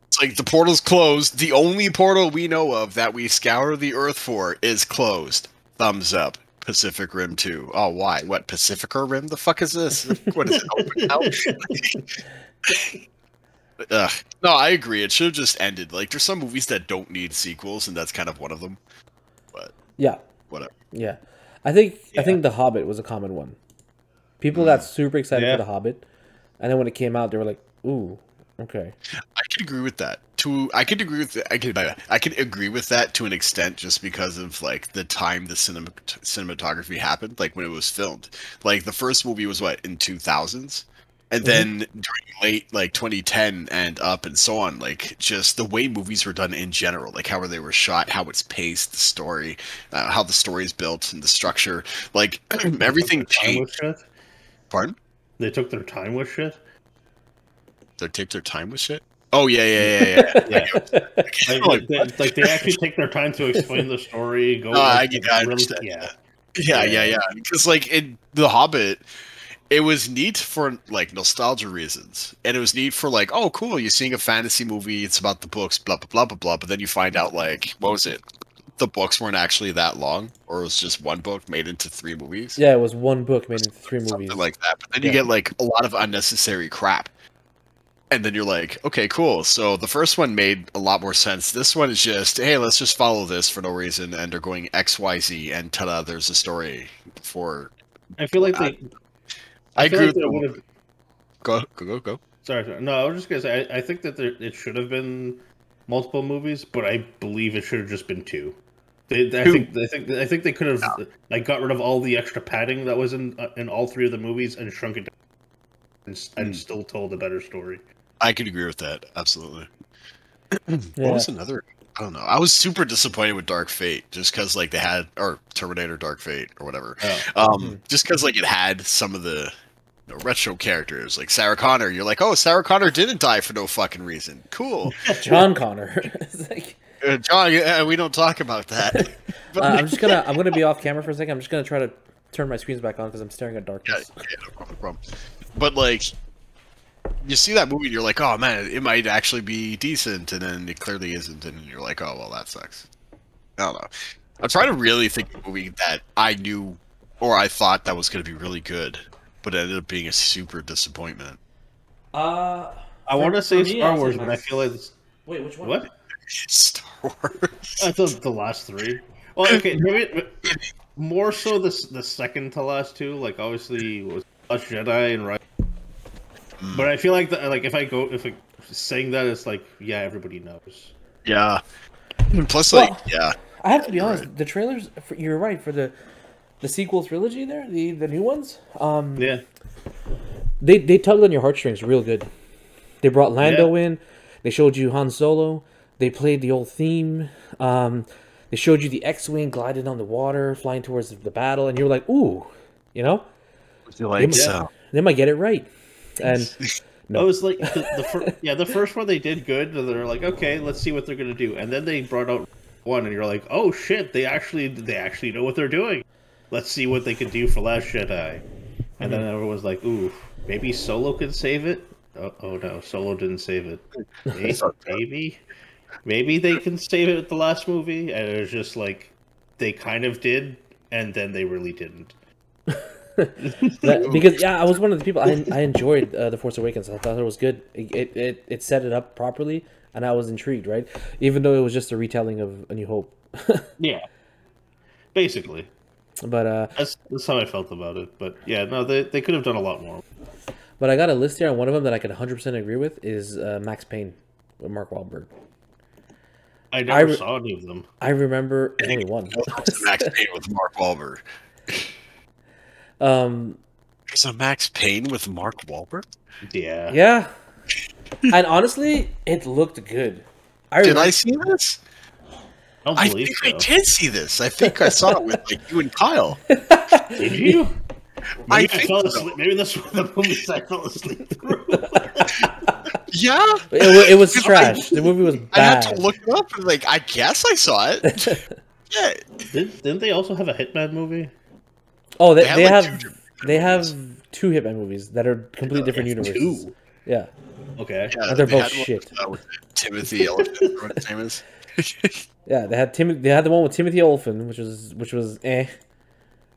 It's like the portal's closed. The only portal we know of that we scour the earth for is closed. Thumbs up. Pacific Rim 2. Oh, why? What, Pacifica Rim? The fuck is this? What is it? Open now? Ugh. No, I agree. It should have just ended. Like, there's some movies that don't need sequels, and that's kind of one of them. But Yeah. whatever. Yeah. I think The Hobbit was a common one. People got super excited for The Hobbit, and then when it came out, they were like, "Ooh, okay." I could agree with that. I could agree with I could agree with that to an extent, just because of like the time the cinematography happened, like when it was filmed. Like the first movie was what, in 2000s, and then during late like 2010 and up and so on, like just the way movies were done in general, like how they were shot, how it's paced, the story, how the story is built, and the structure, like everything changed. Pardon? They took their time with shit. They take their time with shit. Oh yeah. Like they actually take their time to explain the story. Go. I understand. Yeah. Because like in The Hobbit, it was neat for like nostalgia reasons, and it was neat for like, oh cool, you're seeing a fantasy movie. It's about the books, blah blah blah blah blah. But then you find out like, what was it? The books weren't actually that long, or it was just one book made into 3 movies. Yeah, it was one book made into 3 movies. Something like that. But then you get like a lot of unnecessary crap. And then you're like, okay, cool. So the first one made a lot more sense. This one is just, hey, let's just follow this for no reason. And they're going X, Y, Z, and ta-da, there's a story for... I feel like they... I agree with that. Go. Sorry. No, I was just going to say, I think that it should have been multiple movies, but I believe it should have just been 2. I think they could have like got rid of all the extra padding that was in all 3 of the movies and shrunk it down and still told a better story. I could agree with that, absolutely. What was another? I don't know. I was super disappointed with Dark Fate, just because like they had, or Terminator Dark Fate or whatever. Just because like it had some of the retro characters, like Sarah Connor. You're like, oh, Sarah Connor didn't die for no fucking reason. Cool. John Connor. It's like... John, we don't talk about that. I'm gonna be off camera for a second. I'm just gonna try to turn my screens back on because I'm staring at darkness. Yeah, no problem. But like, you see that movie and you're like, oh man, it might actually be decent, and then it clearly isn't, and you're like, oh well, that sucks. I don't know. I'm trying to really think of a movie that I knew or I thought that was going to be really good, but it ended up being a super disappointment. I want to say Star Wars, but I feel like wait, which one? What? Star Wars. I thought the last 3. Well, okay, maybe more so the second to last 2. Like obviously was Last Jedi and Rise. But I feel like if I saying that, it's like everybody knows. Yeah. And plus, I have to be honest. Right. The trailers, you're right, for the sequel trilogy there, the new ones. They tugged on your heartstrings real good. They brought Lando in. They showed you Han Solo. They played the old theme. They showed you the X-wing gliding on the water, flying towards the battle, and you were like, "Ooh," you know. They might get it right. And no, it was like the first one they did good, and they're like, okay, let's see what they're gonna do, and then they brought out one, and you're like, oh shit, they actually know what they're doing. Let's see what they can do for Last Jedi, and then everyone was like, ooh, maybe Solo can save it. Oh no, Solo didn't save it. Maybe they can save it with the last movie, and it was just like they kind of did, and then they really didn't. Because I was one of the people. I enjoyed The Force Awakens. I thought it was good. It set it up properly, and I was intrigued. Right, even though it was just a retelling of A New Hope. Yeah, basically. But that's how I felt about it. But yeah, no, they could have done a lot more. But I got a list here, and one of them that I could 100% agree with is Max Payne with Mark Wahlberg. I never saw any of them. I remember only one. Max Payne with Mark Wahlberg. There's a Max Payne with Mark Wahlberg? Yeah. Yeah. And honestly, it looked good. Did I see this? I think I did see this. I think I saw it with like you and Kyle. Did you? I fell asleep. Maybe that's one of the movies I fell asleep through. Yeah, it was trash. The movie was bad. I had to look it up. And, like, I guess I saw it. Yeah. Didn't they also have a Hitman movie? Oh, they have two Hitman movies that are completely different universes. Two. Yeah. Okay. Yeah, and they're both shit. With Timothy Olyphant, what his name is. Yeah, they had the one with Timothy Olyphant, which was eh.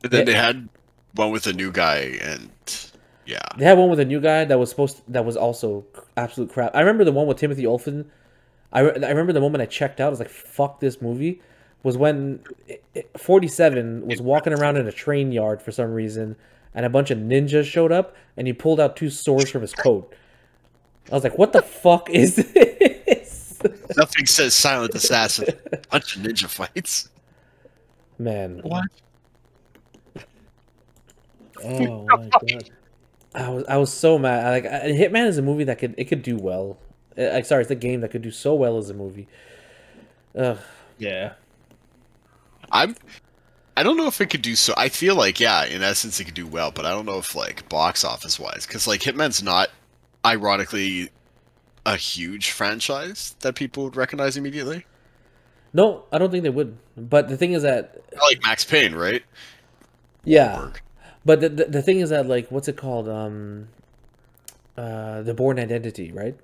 And then they had one with a new guy, and yeah, they had one with a new guy that was also absolute crap. I remember the one with Timothy Olyphant. I remember the moment I checked out. I was like, "Fuck this movie." Was when 47 was walking around in a train yard for some reason, and a bunch of ninjas showed up, and he pulled out two swords from his coat. I was like, "What the fuck is this?" Nothing says silent assassin. Bunch of ninja fights. Man, what? Oh my god! I was so mad. Hitman is a movie that could do well. Sorry, it's a game that could do so well as a movie. Yeah. I don't know if it could do so. I feel like, yeah, in essence, it could do well, but I don't know if, like, box office wise, because, like, Hitman's not, ironically, a huge franchise that people would recognize immediately. No, I don't think they would. But the thing is that, like Max Payne, right? Yeah, but the thing is that, like, what's it called? The Bourne Identity, right?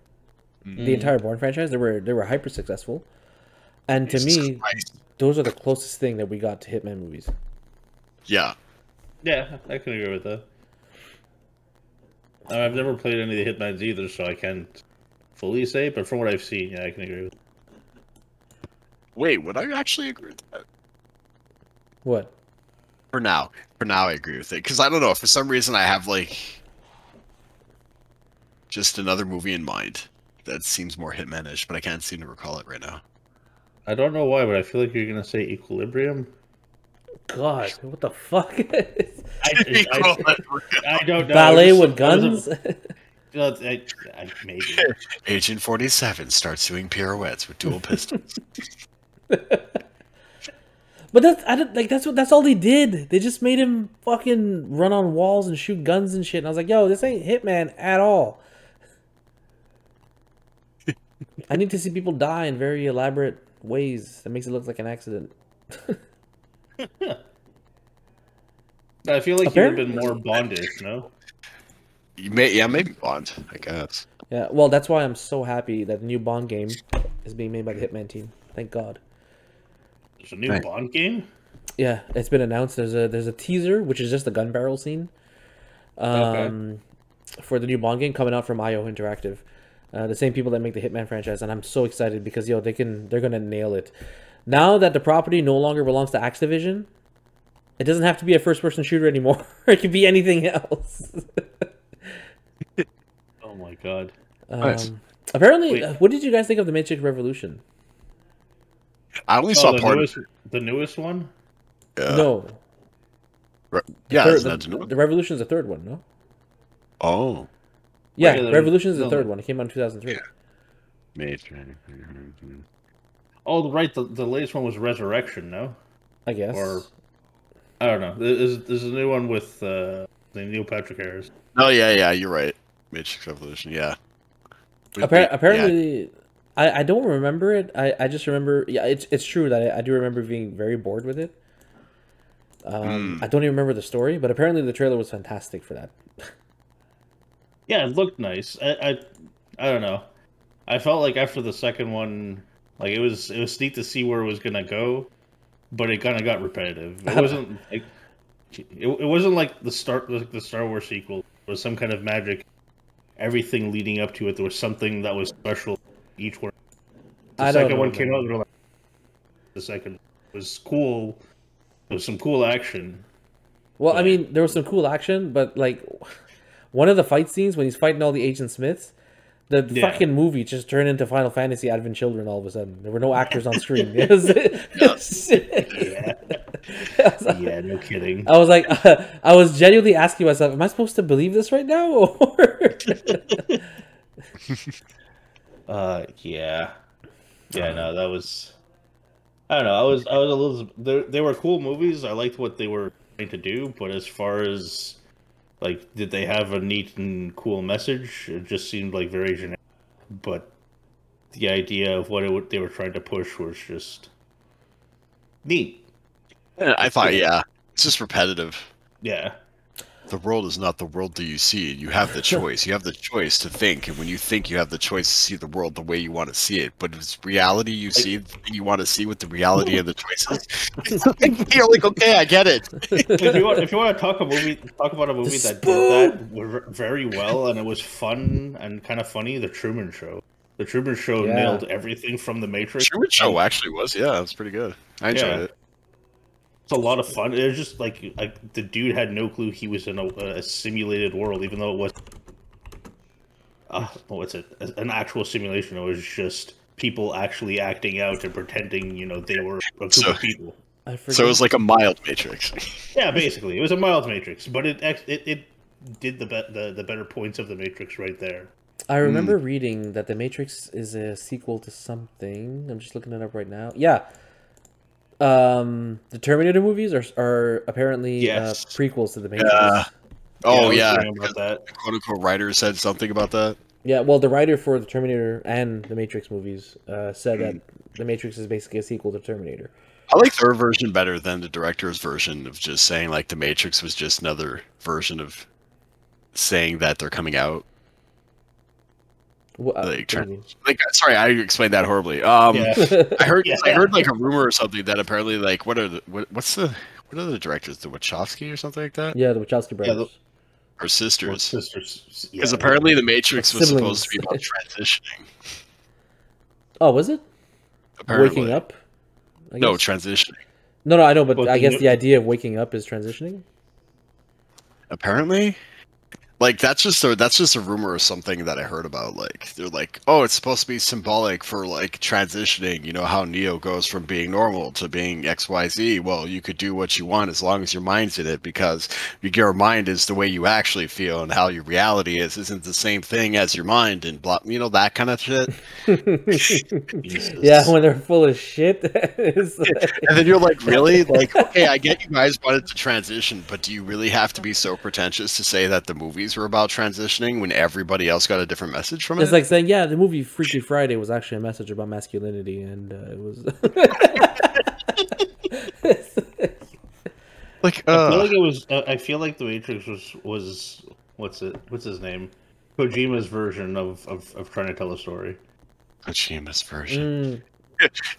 Mm. The entire Bourne franchise, they were hyper successful, and to me, those are the closest thing that we got to Hitman movies. Yeah. Yeah, I can agree with that. I've never played any of the Hitmans either, so I can't fully say, but from what I've seen, yeah, I can agree with that. Wait, would I actually agree with that? What? For now, I agree with it, because I don't know, for some reason I have, like, just another movie in mind that seems more Hitman-ish, but I can't seem to recall it right now. I don't know why, but I feel like you're gonna say Equilibrium. God, what the fuck? I don't know. Ballet with guns? Maybe. Agent 47 starts doing pirouettes with dual pistols. But that's all they did. They just made him fucking run on walls and shoot guns and shit. And I was like, yo, this ain't Hitman at all. I need to see people die in very elaborate ways. That makes it look like an accident. I feel like you would have been more Bondish, no? Maybe Bond, I guess. Yeah, well, that's why I'm so happy that the new Bond game is being made by the Hitman team. Thank God. There's a new Bond game? Yeah, it's been announced. There's a teaser, which is just the gun barrel scene, for the new Bond game coming out from IO Interactive. The same people that make the Hitman franchise, and I'm so excited because they're gonna nail it. Now that the property no longer belongs to Activision, it doesn't have to be a first-person shooter anymore. It could be anything else. Oh my god! Nice. Apparently, what did you guys think of the Matrix Revolution? I only saw the newest one. Yeah. No. The Revolution is the third one, no? Oh. Yeah, Revolution is the third one. It came out in 2003. Matrix. Oh, right. The latest one was Resurrection, no? I guess. Or I don't know. There's a new one with Neil Patrick Harris. Oh yeah, you're right. Matrix Revolution, yeah. Apparently, yeah. I don't remember it. I just remember. Yeah, it's true that I do remember being very bored with it. I don't even remember the story, but apparently the trailer was fantastic for that. Yeah, it looked nice. I don't know. I felt like after the second one, like it was neat to see where it was gonna go, but it kind of got repetitive. It wasn't like it wasn't like the Star Wars sequel. It was some kind of magic. Everything leading up to it, there was something that was special each one. The second one came out, like, the second was cool. There was some cool action. Well, I mean, there was some cool action, but like one of the fight scenes when he's fighting all the Agent Smiths, The fucking movie just turned into Final Fantasy Advent Children all of a sudden. There were no actors on screen. It was yeah, no kidding. I was like, I was genuinely asking myself, am I supposed to believe this right now? Or... yeah. No, that was. I don't know. I was a little. They were cool movies. I liked what they were trying to do, but as far as like, did they have a neat and cool message? It just seemed like very generic. But the idea of what they were trying to push was just neat. I thought, yeah, it's just repetitive. Yeah. The world is not the world that you see. You have the choice. You have the choice to think, and when you think, you have the choice to see the world the way you want to see it. But it's reality you see, you want to see with the reality of the choices. You're like, okay, I get it. If you want to talk about a movie that did that very well and it was fun and kind of funny, The Truman Show. The Truman Show nailed everything from The Matrix. Truman Show actually was, it was pretty good. I enjoyed it. It's a lot of fun. It was just like the dude had no clue he was in a simulated world, even though it was what's it? An actual simulation. It was just people actually acting out and pretending, they were a group of people. So it was like a mild Matrix. Yeah, basically, it was a mild Matrix, but it did the better points of the Matrix right there. I remember reading that the Matrix is a sequel to something. I'm just looking it up right now. Yeah. The Terminator movies are apparently prequels to the Matrix. Oh yeah, about that. The quote-unquote writer said something about that. Yeah, well, the writer for the Terminator and the Matrix movies said that the Matrix is basically a sequel to Terminator. I like their version better than the director's version of just saying like the Matrix was just another version of saying that they're coming out. Sorry, I explained that horribly. I heard like a rumor or something that apparently like what are the directors, the Wachowski or something like that? Yeah, the Wachowski brothers. Or sisters. Because apparently the Matrix was supposed to be about transitioning. Oh, was it? Apparently. Waking up? No, transitioning. No, I know, but I guess the idea of waking up is transitioning? Apparently. Like that's just a rumor or something that I heard about. Like they're like, oh, it's supposed to be symbolic for like transitioning. You know how Neo goes from being normal to being XYZ. Well, you could do what you want as long as your mind's in it, because your mind is the way you actually feel, and how your reality isn't the same thing as your mind, and blah, that kind of shit. Yeah, when they're full of shit. And then you're like, really? Like, okay, I get you guys wanted to transition, but do you really have to be so pretentious to say that the movies were about transitioning when everybody else got a different message from it? It's like saying, yeah, the movie Freaky Friday was actually a message about masculinity, and it was like I feel like it was. I feel like the Matrix was what's his name? Kojima's version of trying to tell a story. Kojima's version.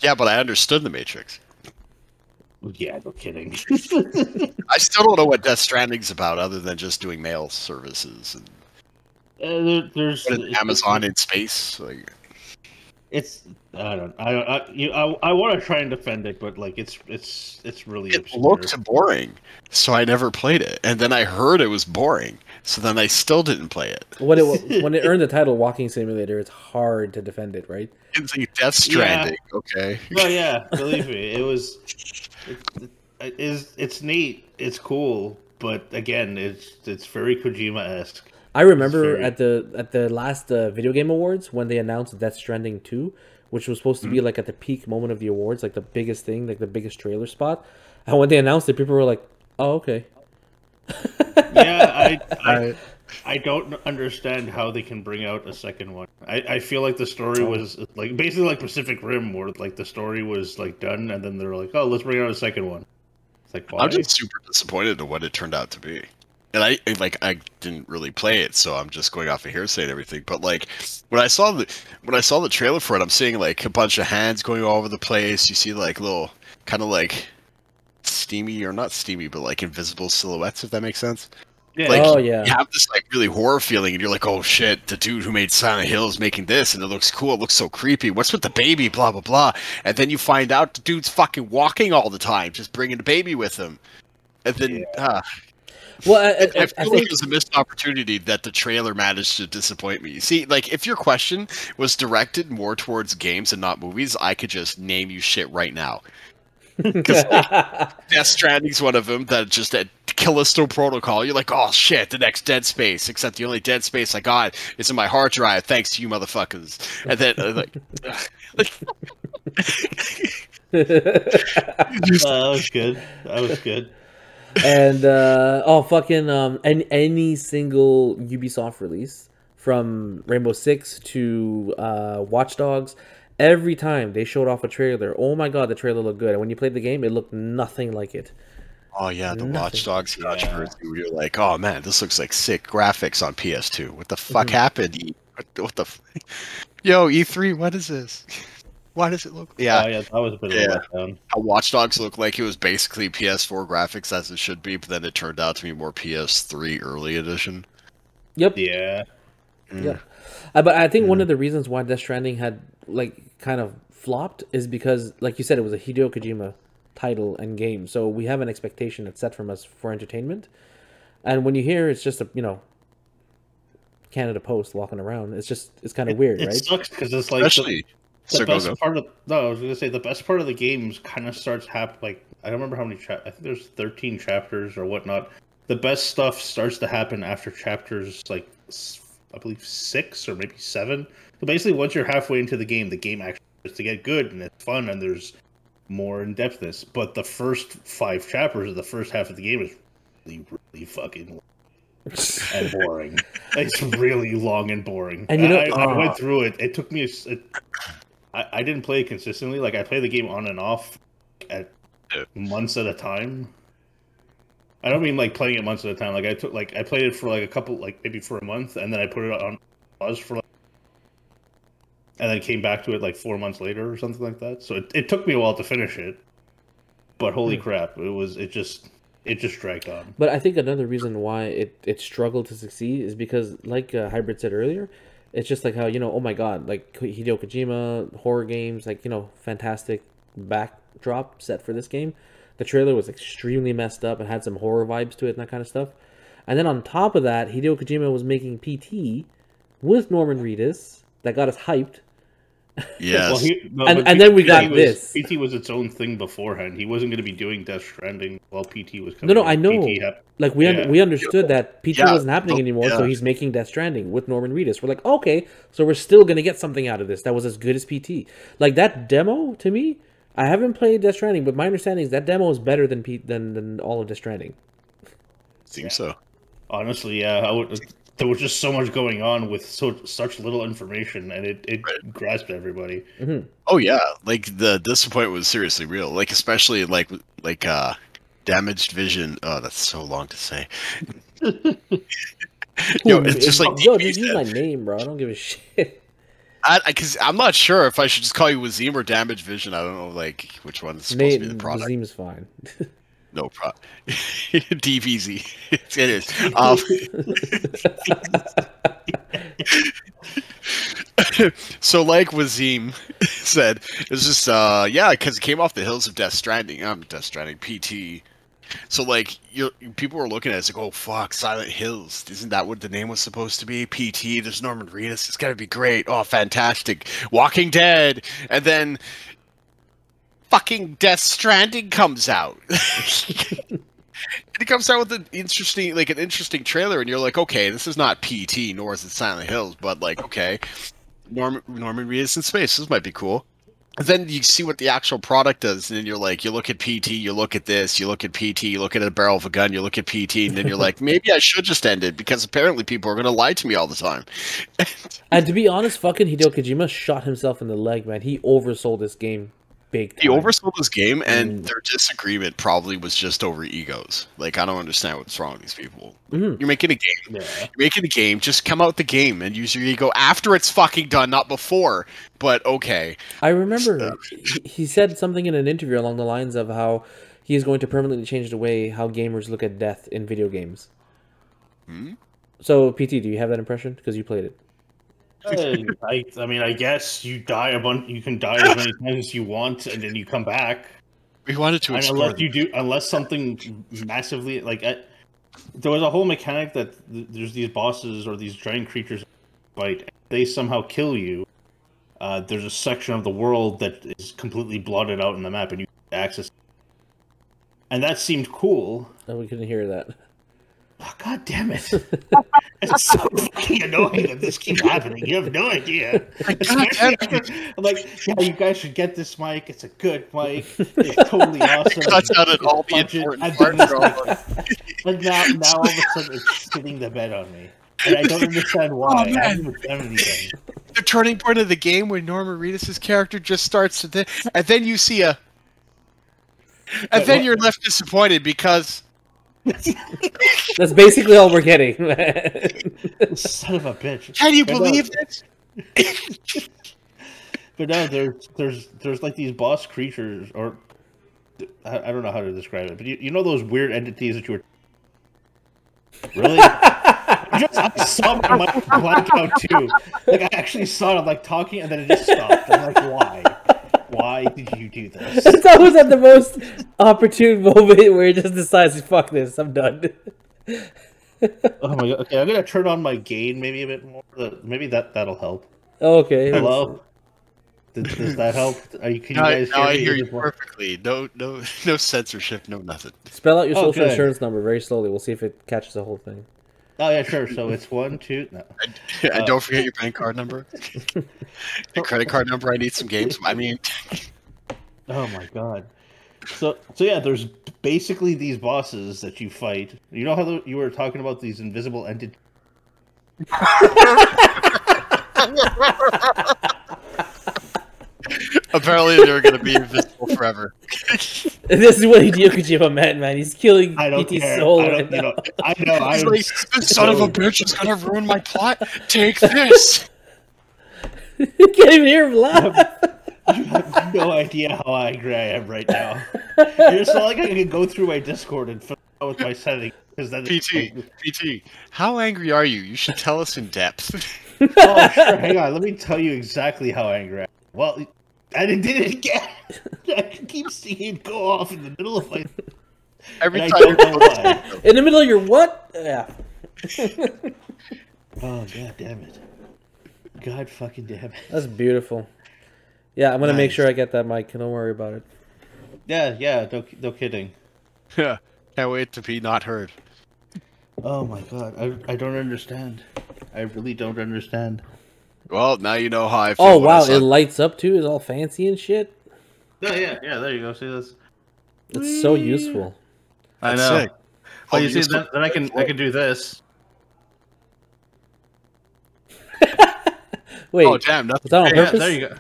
Yeah, but I understood the Matrix. Yeah, no kidding. I still don't know what Death Stranding's about, other than just doing mail services and there's Amazon in space. Like, it's I want to try and defend it, but like it's really it looked boring, so I never played it. And then I heard it was boring, so then I still didn't play it. When it earned the title Walking Simulator, it's hard to defend it, right? It's like Death Stranding, okay? No, yeah, believe me, it was. It's neat, it's cool, but again, it's very Kojima-esque. I remember at the last Video Game Awards when they announced Death Stranding 2, which was supposed to be like at the peak moment of the awards, like the biggest thing, like the biggest trailer spot. And when they announced it, people were like, "Oh, okay." Yeah, I don't understand how they can bring out a second one. I feel like the story was like basically like Pacific Rim, where like the story was like done, and then they're like, "Oh, let's bring out a second one." It's like, why? I'm just super disappointed in what it turned out to be, and I didn't really play it, so I'm just going off of hearsay and everything. But like when I saw the trailer for it, I'm seeing like a bunch of hands going all over the place. You see like little kind of like steamy, or not steamy, but like invisible silhouettes, if that makes sense. Yeah. Like, you have this like really horror feeling, and you're like, oh shit, the dude who made Silent Hill is making this, and it looks cool, it looks so creepy. What's with the baby? Blah blah blah. And then you find out the dude's fucking walking all the time, just bringing the baby with him. And then, Well, I feel like it was a missed opportunity that the trailer managed to disappoint me. See, like, if your question was directed more towards games and not movies, I could just name you shit right now. Because Death Stranding's one of them that just at Callisto Protocol, you're like, oh shit, the next Dead Space. Except the only Dead Space I got is in my hard drive, thanks to you motherfuckers. And then, that was good. That was good. And and any single Ubisoft release from Rainbow Six to Watch Dogs, every time they showed off a trailer, oh my god, the trailer looked good. And when you played the game, it looked nothing like it. Oh yeah, the Watch Dogs controversy. Where you're like, oh man, this looks like sick graphics on PS2. What the fuck happened? What the? Yo, E3, what is this? Why does it look? Yeah, yeah, that was a bit of a letdown. How Watch Dogs looked like it was basically PS4 graphics as it should be, but then it turned out to be more PS3 early edition. Yep. Yeah. Yeah. But I think one of the reasons why Death Stranding had like kind of flopped is because, like you said, it was a Hideo Kojima title and game, so we have an expectation that's set from us for entertainment. And when you hear it's just a Canada Post walking around, it's kind of weird, right? It sucks because it's like the best part of I was gonna say the best part of the games kind of starts happening. Like, I don't remember how many I think there's 13 chapters or whatnot. The best stuff starts to happen after chapters like I believe 6 or maybe 7. So basically, once you're halfway into the game actually starts to get good and it's fun and there's more in depthness. But the first 5 chapters of the first half of the game is really, really fucking and boring. It's really long and boring. And I went through it. It took me I didn't play it consistently. Like, I play the game on and off at months at a time. I don't mean like playing it months at a time. Like, I played it for like a couple, like maybe for a month, and then I put it on pause for and then came back to it like 4 months later or something like that. So it took me a while to finish it. But holy crap, it just dragged on. But I think another reason why it struggled to succeed is because, like Hybrid said earlier, it's just like how, oh my god, like Hideo Kojima, horror games, like, fantastic backdrop set for this game. The trailer was extremely messed up and had some horror vibes to it and that kind of stuff. And then on top of that, Hideo Kojima was making PT with Norman Reedus that got us hyped. Yes. And then we got this. PT was its own thing beforehand. He wasn't going to be doing Death Stranding while PT was coming. No, I know. Like, we understood that PT wasn't happening anymore, so he's making Death Stranding with Norman Reedus. We're like, okay, so we're still going to get something out of this that was as good as PT. Like, that demo, to me, I haven't played Death Stranding, but my understanding is that demo is better than all of Death Stranding. Seems so. Honestly, yeah. There was just so much going on with such little information, and it grasped everybody. Mm-hmm. Oh yeah, like the disappointment was seriously real. Like, especially like Damaged Vision. Oh, that's so long to say. It's just like just use my name, bro. I don't give a shit. Because I'm not sure if I should just call you Wazim or Damaged Vision. I don't know, like, which one is supposed to be the product. Wazim is fine. No problem. DVZ. It is. So, like Wazim said, it's just because it came off the hills of Death Stranding. Death Stranding PT. So, like, people were looking at it, it's like, oh fuck, Silent Hills. Isn't that what the name was supposed to be? PT. There's Norman Reedus. It's gotta be great. Oh, fantastic. Walking Dead, and then fucking Death Stranding comes out. It comes out with an interesting trailer, and you're like, okay, this is not PT, nor is it Silent Hills, but like, okay, Norman Reedus in space, this might be cool. And then you see what the actual product does, and then you're like, you look at PT, you look at this, you look at PT, you look at a barrel of a gun, you look at PT, and then you're like, maybe I should just end it, because apparently people are going to lie to me all the time. And to be honest, fucking Hideo Kojima shot himself in the leg, man. He oversold this game big time. He oversold this game, and their disagreement probably was just over egos. Like, I don't understand what's wrong with these people. Mm-hmm. You're making a game. Yeah. You're making a game. Just come out with the game and use your ego after it's fucking done, not before. But okay. I remember he said something in an interview along the lines of how he is going to permanently change the way how gamers look at death in video games. Hmm? So, PT, do you have that impression? Because you played it. I mean, I guess you die a bunch. You can die as many times as you want, and then you come back. We wanted to explore. Unless something massively like there was a whole mechanic that there's these bosses or these giant creatures fight. They somehow kill you. There's a section of the world that is completely blotted out in the map, and you access. And that seemed cool. Oh, we couldn't hear that. Oh, God damn it! It's so fucking annoying that this keeps happening. You have no idea. I'm like, yeah, you guys should get this mic. It's a good mic. It's totally awesome. Cuts out all the important parts. And now all of a sudden it's shitting the bed on me. And I don't understand why. Oh, I haven't even done anything. The turning point of the game where Norman Reedus' character just starts to and then you see a... And then you're left disappointed because... That's basically all we're getting. Son of a bitch! Can you believe this? But no, there's like these boss creatures, or I don't know how to describe it. But you know those weird entities that you were really. I saw my mic blank out too. Like I actually saw it like talking, and then it just stopped. I'm like, why? Why did you do this? It's always at the most opportune moment where he just decides, fuck this, I'm done. Oh my god! Okay, I'm gonna turn on my gain maybe a bit more. Maybe that'll help. Okay. Hello. Does that help? Can you guys hear me? I hear you perfectly. No censorship, no nothing. Spell out your social insurance number very slowly. We'll see if it catches the whole thing. Oh yeah, sure. So it's 1, 2. No. And don't forget your bank card number. Your credit card number. I need some games. I mean. Oh my god. So yeah, there's basically these bosses that you fight. You know how you were talking about these invisible entities. Apparently they're going to be invisible forever. This is what Hideo Kojima meant, man. He's killing E.T.'s soul right now. I know. He's like, this son of a bitch is going to ruin my plot. Take this. You can't even hear him laugh. You have no idea how angry I am right now. It's not like I can go through my Discord and fill out with my settings. PT, how angry are you? You should tell us in depth. Oh, sure. Hang on. Let me tell you exactly how angry I am. Well, and it did it again. I keep seeing it go off in the middle of my... Every time. I don't know why. In the middle of your what? Yeah. Oh, god damn it. God fucking damn it. That's beautiful. Yeah, I'm going to make sure I get that mic. Don't worry about it. Yeah, no kidding. Yeah, can't wait to be not heard. Oh my god, I don't understand. I really don't understand. Well, now you know how I feel. Oh wow, it lights up too. It's all fancy and shit. Oh yeah. There you go. See this? It's so useful. I know. Sick. Oh, you see, then I can do this. Wait. Oh damn! Was that on purpose? Yeah, there you go.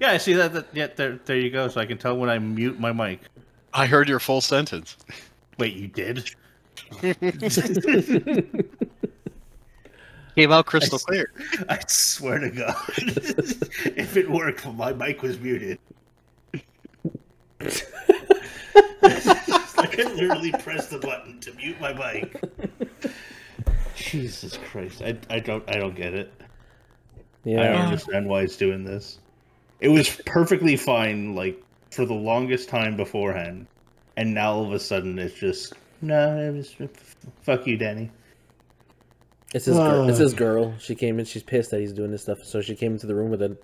Yeah, I see that. Yeah, there you go. So I can tell when I mute my mic. I heard your full sentence. Wait, you did? Came out crystal clear. I swear to God, if it worked, my mic was muted. Like I literally pressed the button to mute my mic. Jesus Christ, I don't get it. Yeah. I don't understand why it's doing this. It was perfectly fine, like for the longest time beforehand, and now all of a sudden it's just it was fuck you, Danny. It's his girl. She came in. She's pissed that he's doing this stuff. So she came into the room with a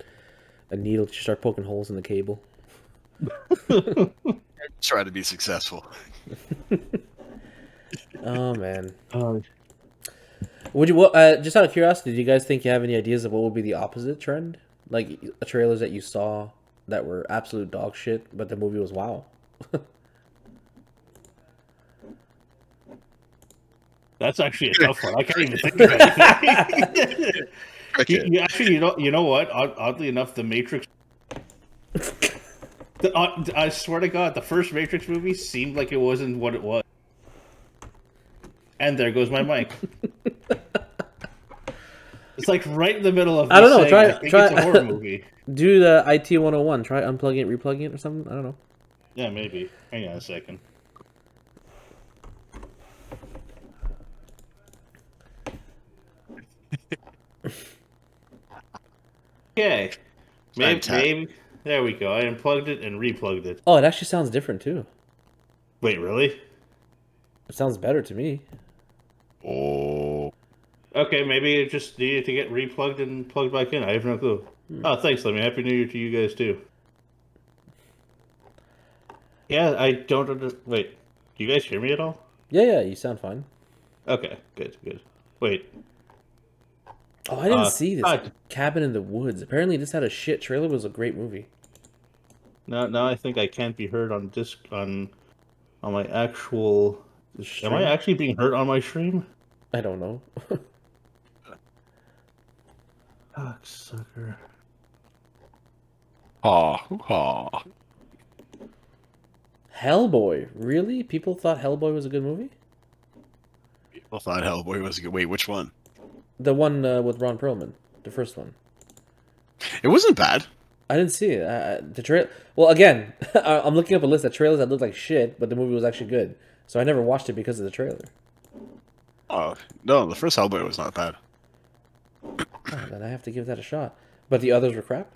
needle. She started poking holes in the cable. Try to be successful. Oh man. Would you? Just out of curiosity, do you guys think you have any ideas of what would be the opposite trend? Like trailers that you saw that were absolute dog shit, but the movie was wow. That's actually a tough one. I can't even think of anything. You know what? Oddly enough, The Matrix. I swear to God, the first Matrix movie seemed like it wasn't what it was. And there goes my mic. It's like right in the middle of. I don't know. Try it's a horror movie. Do the IT 101. Try unplugging it, replugging it, or something. I don't know. Yeah, maybe. Hang on a second. Okay. Maybe. There we go. I unplugged it and replugged it. Oh, it actually sounds different too. Wait, really? It sounds better to me. Oh. Okay, maybe it just needed to get replugged and plugged back in. I have no clue. Oh, thanks, Lemmy. Happy New Year to you guys, too. Yeah, I don't Wait, do you guys hear me at all? Yeah, you sound fine. Okay, good. Wait. Oh, I didn't see this. God. Cabin in the Woods. Apparently, this had a shit trailer. It was a great movie. Now I think I can't be heard on disc on my actual. Stream? Am I actually being heard on my stream? I don't know. Cocksucker. Ha. Hellboy. Really? People thought Hellboy was a good movie? People thought Hellboy was good. Wait, which one? The one with Ron Perlman. The first one. It wasn't bad. I didn't see it. The trail. Well, again, I'm looking up a list of trailers that looked like shit, but the movie was actually good. So I never watched it because of the trailer. Oh, no, the first Hellboy was not bad. Oh, then I have to give that a shot. But the others were crap?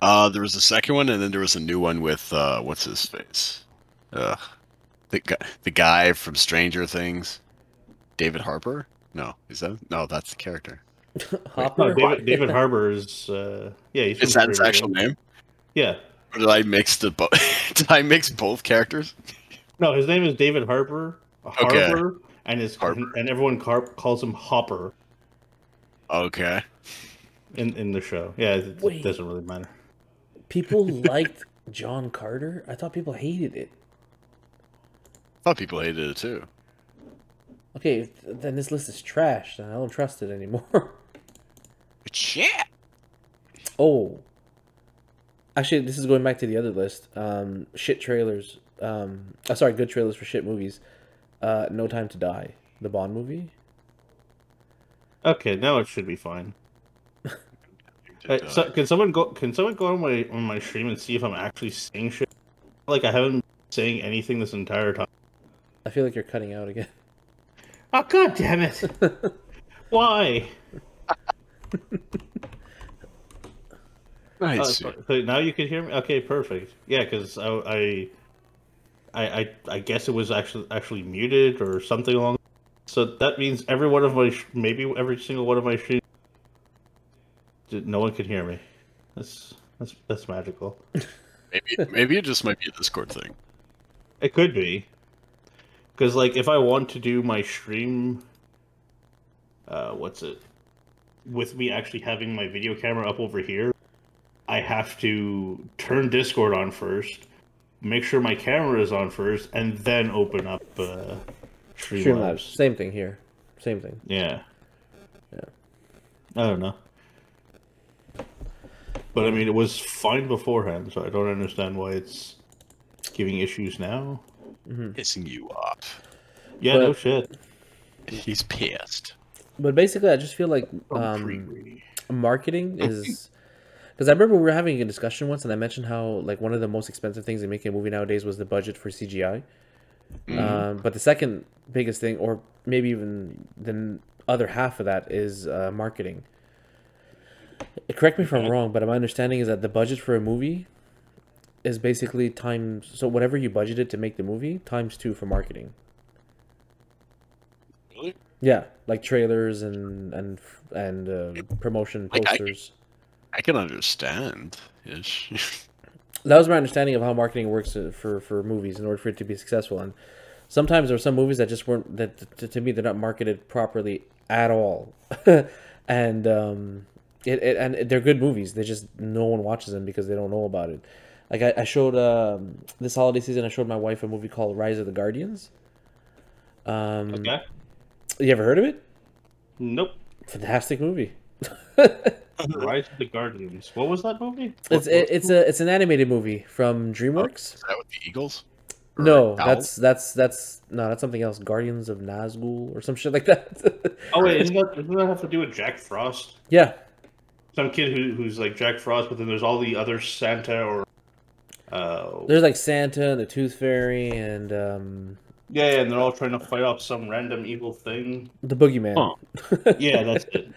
There was a second one, and then there was a new one with, what's his face? The guy from Stranger Things. David Harbour? No, no, that's the character. Hopper? No, David Harbour is, he's Is that his actual name? Yeah. Or did I mix did I mix both characters? No, his name is David Harbour. Okay. And Harbour. and everyone calls him Hopper Okay. in the show. Yeah, it doesn't really matter. People liked John Carter? I thought people hated it. I thought people hated it too. Okay, then this list is trash. I don't trust it anymore. Shit. Oh. Actually, this is going back to the other list. Shit trailers. Sorry, good trailers for shit movies. No Time to Die. The Bond movie. Okay, now it should be fine. So, can someone go on my stream and see if I'm actually saying shit? Like I haven't been saying anything this entire time. I feel like you're cutting out again. Oh, god damn it! Why? Nice. So now you can hear me. Okay, perfect. Yeah, because I guess it was actually muted or something along. So that means every one of my maybe every single one of my streams, no one can hear me. That's magical. Maybe it just might be a Discord thing. It could be. Because, like, if I want to do my stream, with me actually having my video camera up over here, I have to turn Discord on first, make sure my camera is on first, and then open up Streamlabs. Same thing here. Same thing. Yeah. I don't know. But, I mean, it was fine beforehand, so I don't understand why it's giving issues now. Pissing you off. Yeah, no shit. He's pissed. But basically, I just feel like marketing is... Because I remember we were having a discussion once, and I mentioned how like one of the most expensive things in making a movie nowadays was the budget for CGI. But the second biggest thing, or maybe even the other half of that, is marketing. Correct me if I'm wrong, but my understanding is that the budget for a movie is basically times... So whatever you budgeted to make the movie, times 2 for marketing. Really? Yeah, like trailers and promotion posters. I can understand. Ish. That was my understanding of how marketing works for movies in order for it to be successful. And sometimes there are some movies that just weren't, that to me, they're not marketed properly at all. And they're good movies. They just, no one watches them because they don't know about it. Like I showed this holiday season, I showed my wife a movie called Rise of the Guardians. Okay. You ever heard of it? Nope. Fantastic movie. Rise of the Guardians. What was that movie? It's an animated movie from DreamWorks. Is that with the Eagles? No, Or that's something else. Guardians of Nazgul or some shit like that. Oh wait, doesn't that have to do with Jack Frost? Yeah. Some kid who's like Jack Frost, but then there's all the other Santa or. There's like Santa and the Tooth Fairy and Yeah, and they're all trying to fight off some random evil thing. the Boogeyman. Huh. Yeah, that's it.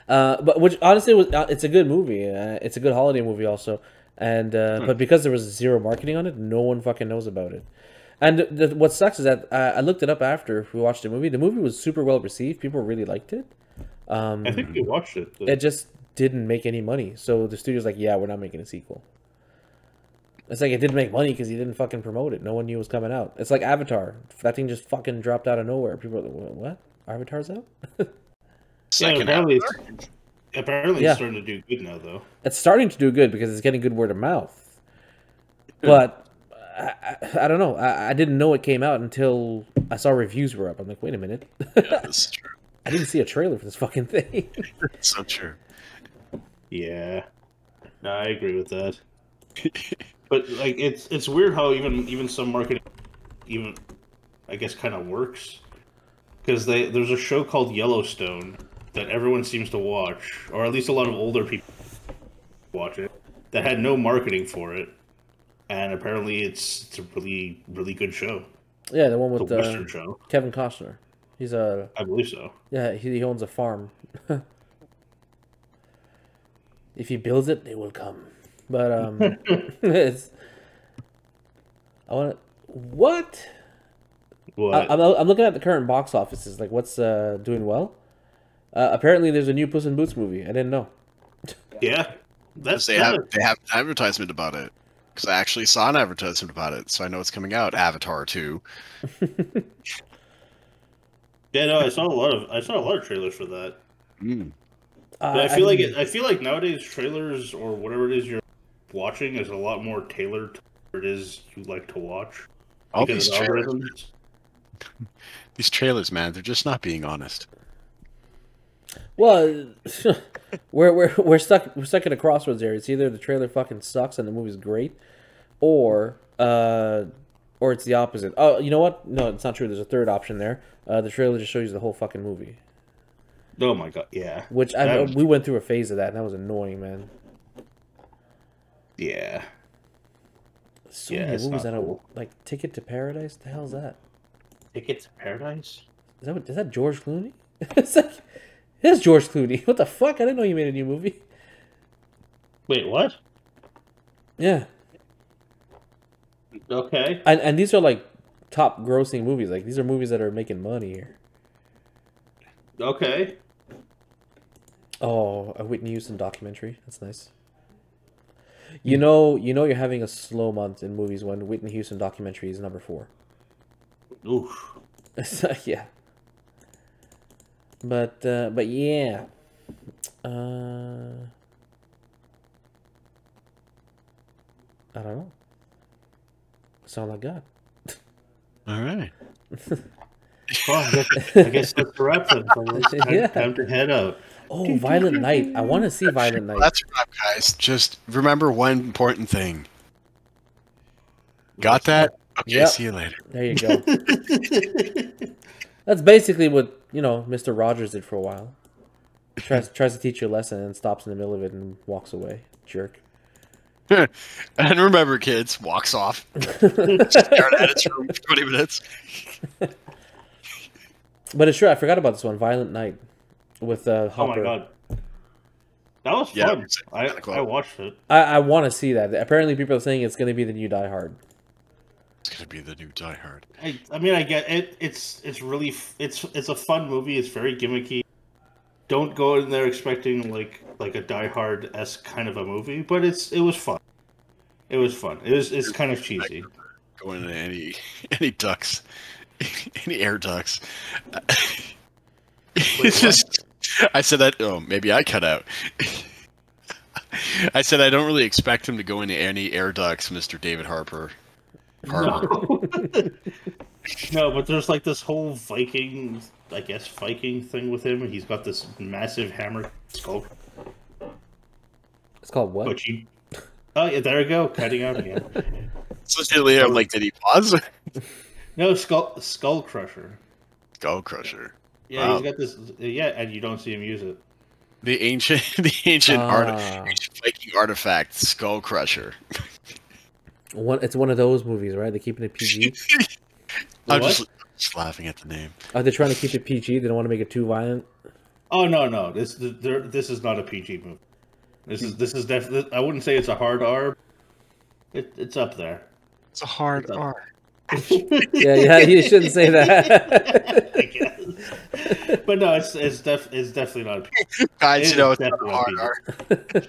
But which honestly it's a good movie. It's a good holiday movie also. And but because there was zero marketing on it, no one fucking knows about it. And what sucks is that I looked it up after we watched the movie. The movie was super well received. People really liked it. I think we watched it. It just didn't make any money. So the studio's like, yeah, we're not making a sequel. It's like it didn't make money because he didn't fucking promote it. No one knew it was coming out. It's like Avatar. That thing just fucking dropped out of nowhere. People are like, what? Avatar's out? Apparently it's starting to do good now, though. It's starting to do good because it's getting good word of mouth. But I don't know. I didn't know it came out until I saw reviews were up. I'm like, wait a minute. Yeah, that's true. I didn't see a trailer for this fucking thing. That's so true. Yeah. No, I agree with that. But like it's weird how even some marketing even I guess kind of works, because there's a show called Yellowstone that everyone seems to watch, or at least a lot of older people watch it, that had no marketing for it, and apparently it's a really really good show. Yeah, the one with the Western show. Kevin Costner. I believe so. Yeah, he owns a farm. If he builds it, they will come. But it's what? I'm looking at the current box offices. Like, what's doing well? Apparently, there's a new Puss in Boots movie. I didn't know. Yeah, they have an advertisement about it. Because I actually saw an advertisement about it, so I know it's coming out. Avatar 2. Yeah, no, I saw a lot of trailers for that. Mm. But I feel like nowadays trailers or whatever it is you're watching is a lot more tailored to what it is you like to watch. All these trailers, man, they're just not being honest. Well, we're stuck at a crossroads area. It's either the trailer fucking sucks and the movie's great, or it's the opposite. Oh, you know what? No, it's not true. There's a third option there. The trailer just shows you the whole fucking movie. Oh my god, yeah. Which we went through a phase of that, and that was annoying, man. Yeah. So many movies that are like Ticket to Paradise. The hell's that? Ticket to Paradise? Is that George Clooney? It's George Clooney. What the fuck? I didn't know you made a new movie. Wait, what? Yeah. Okay. And these are like top grossing movies. Like, these are movies that are making money here. Okay. Oh, a Whitney Houston documentary. That's nice. You know you're having a slow month in movies when Whitney Houston documentary is number 4. Oof. Yeah. But yeah. I don't know. That's all I got. All right. Well, I guess that's the wrap then. Time to head out. Oh, Violent Night. I want to see Violent Night. That's a wrap, guys. Just remember one important thing. Got that? Okay, yep. See you later. There you go. That's basically what, Mr. Rogers did for a while. Tries to teach you a lesson and stops in the middle of it and walks away. Jerk. And remember, kids, walks off. Staring at its room for 20 minutes. But it's true. I forgot about this one. Violent Night with Hopper. Oh my god. That was fun. I watched it. I want to see that. Apparently people are saying it's going to be the new Die Hard. It's going to be the new Die Hard. I mean, I get it. It's really it's a fun movie. It's very gimmicky. Don't go in there expecting like a Die Hard-esque kind of a movie, but it was fun. It was fun. It's kind of cheesy. Going into any ducts, any air ducts. It's just. I said that. Oh, maybe I cut out. I said I don't really expect him to go into any air ducts, Mr. David Harper. No. No, but there's like this whole Viking thing with him. He's got this massive hammer skull. It's called what? Oh yeah, there we go. Cutting out again. So I'm like, did he pause? No, Skull Crusher. Skull Crusher. Yeah, wow. He's got this. Yeah, and you don't see him use it. The ancient Viking artifact, Skull Crusher. It's one of those movies, right? They're keeping it PG. I'm just laughing at the name. Are they trying to keep it PG? They don't want to make it too violent. Oh no! This is not a PG movie. This is definitely. I wouldn't say it's a hard R. It's up there. It's a hard R. Yeah, you shouldn't say that. I guess. But no, it's definitely not. Guys, It you know is it's not definitely not hard.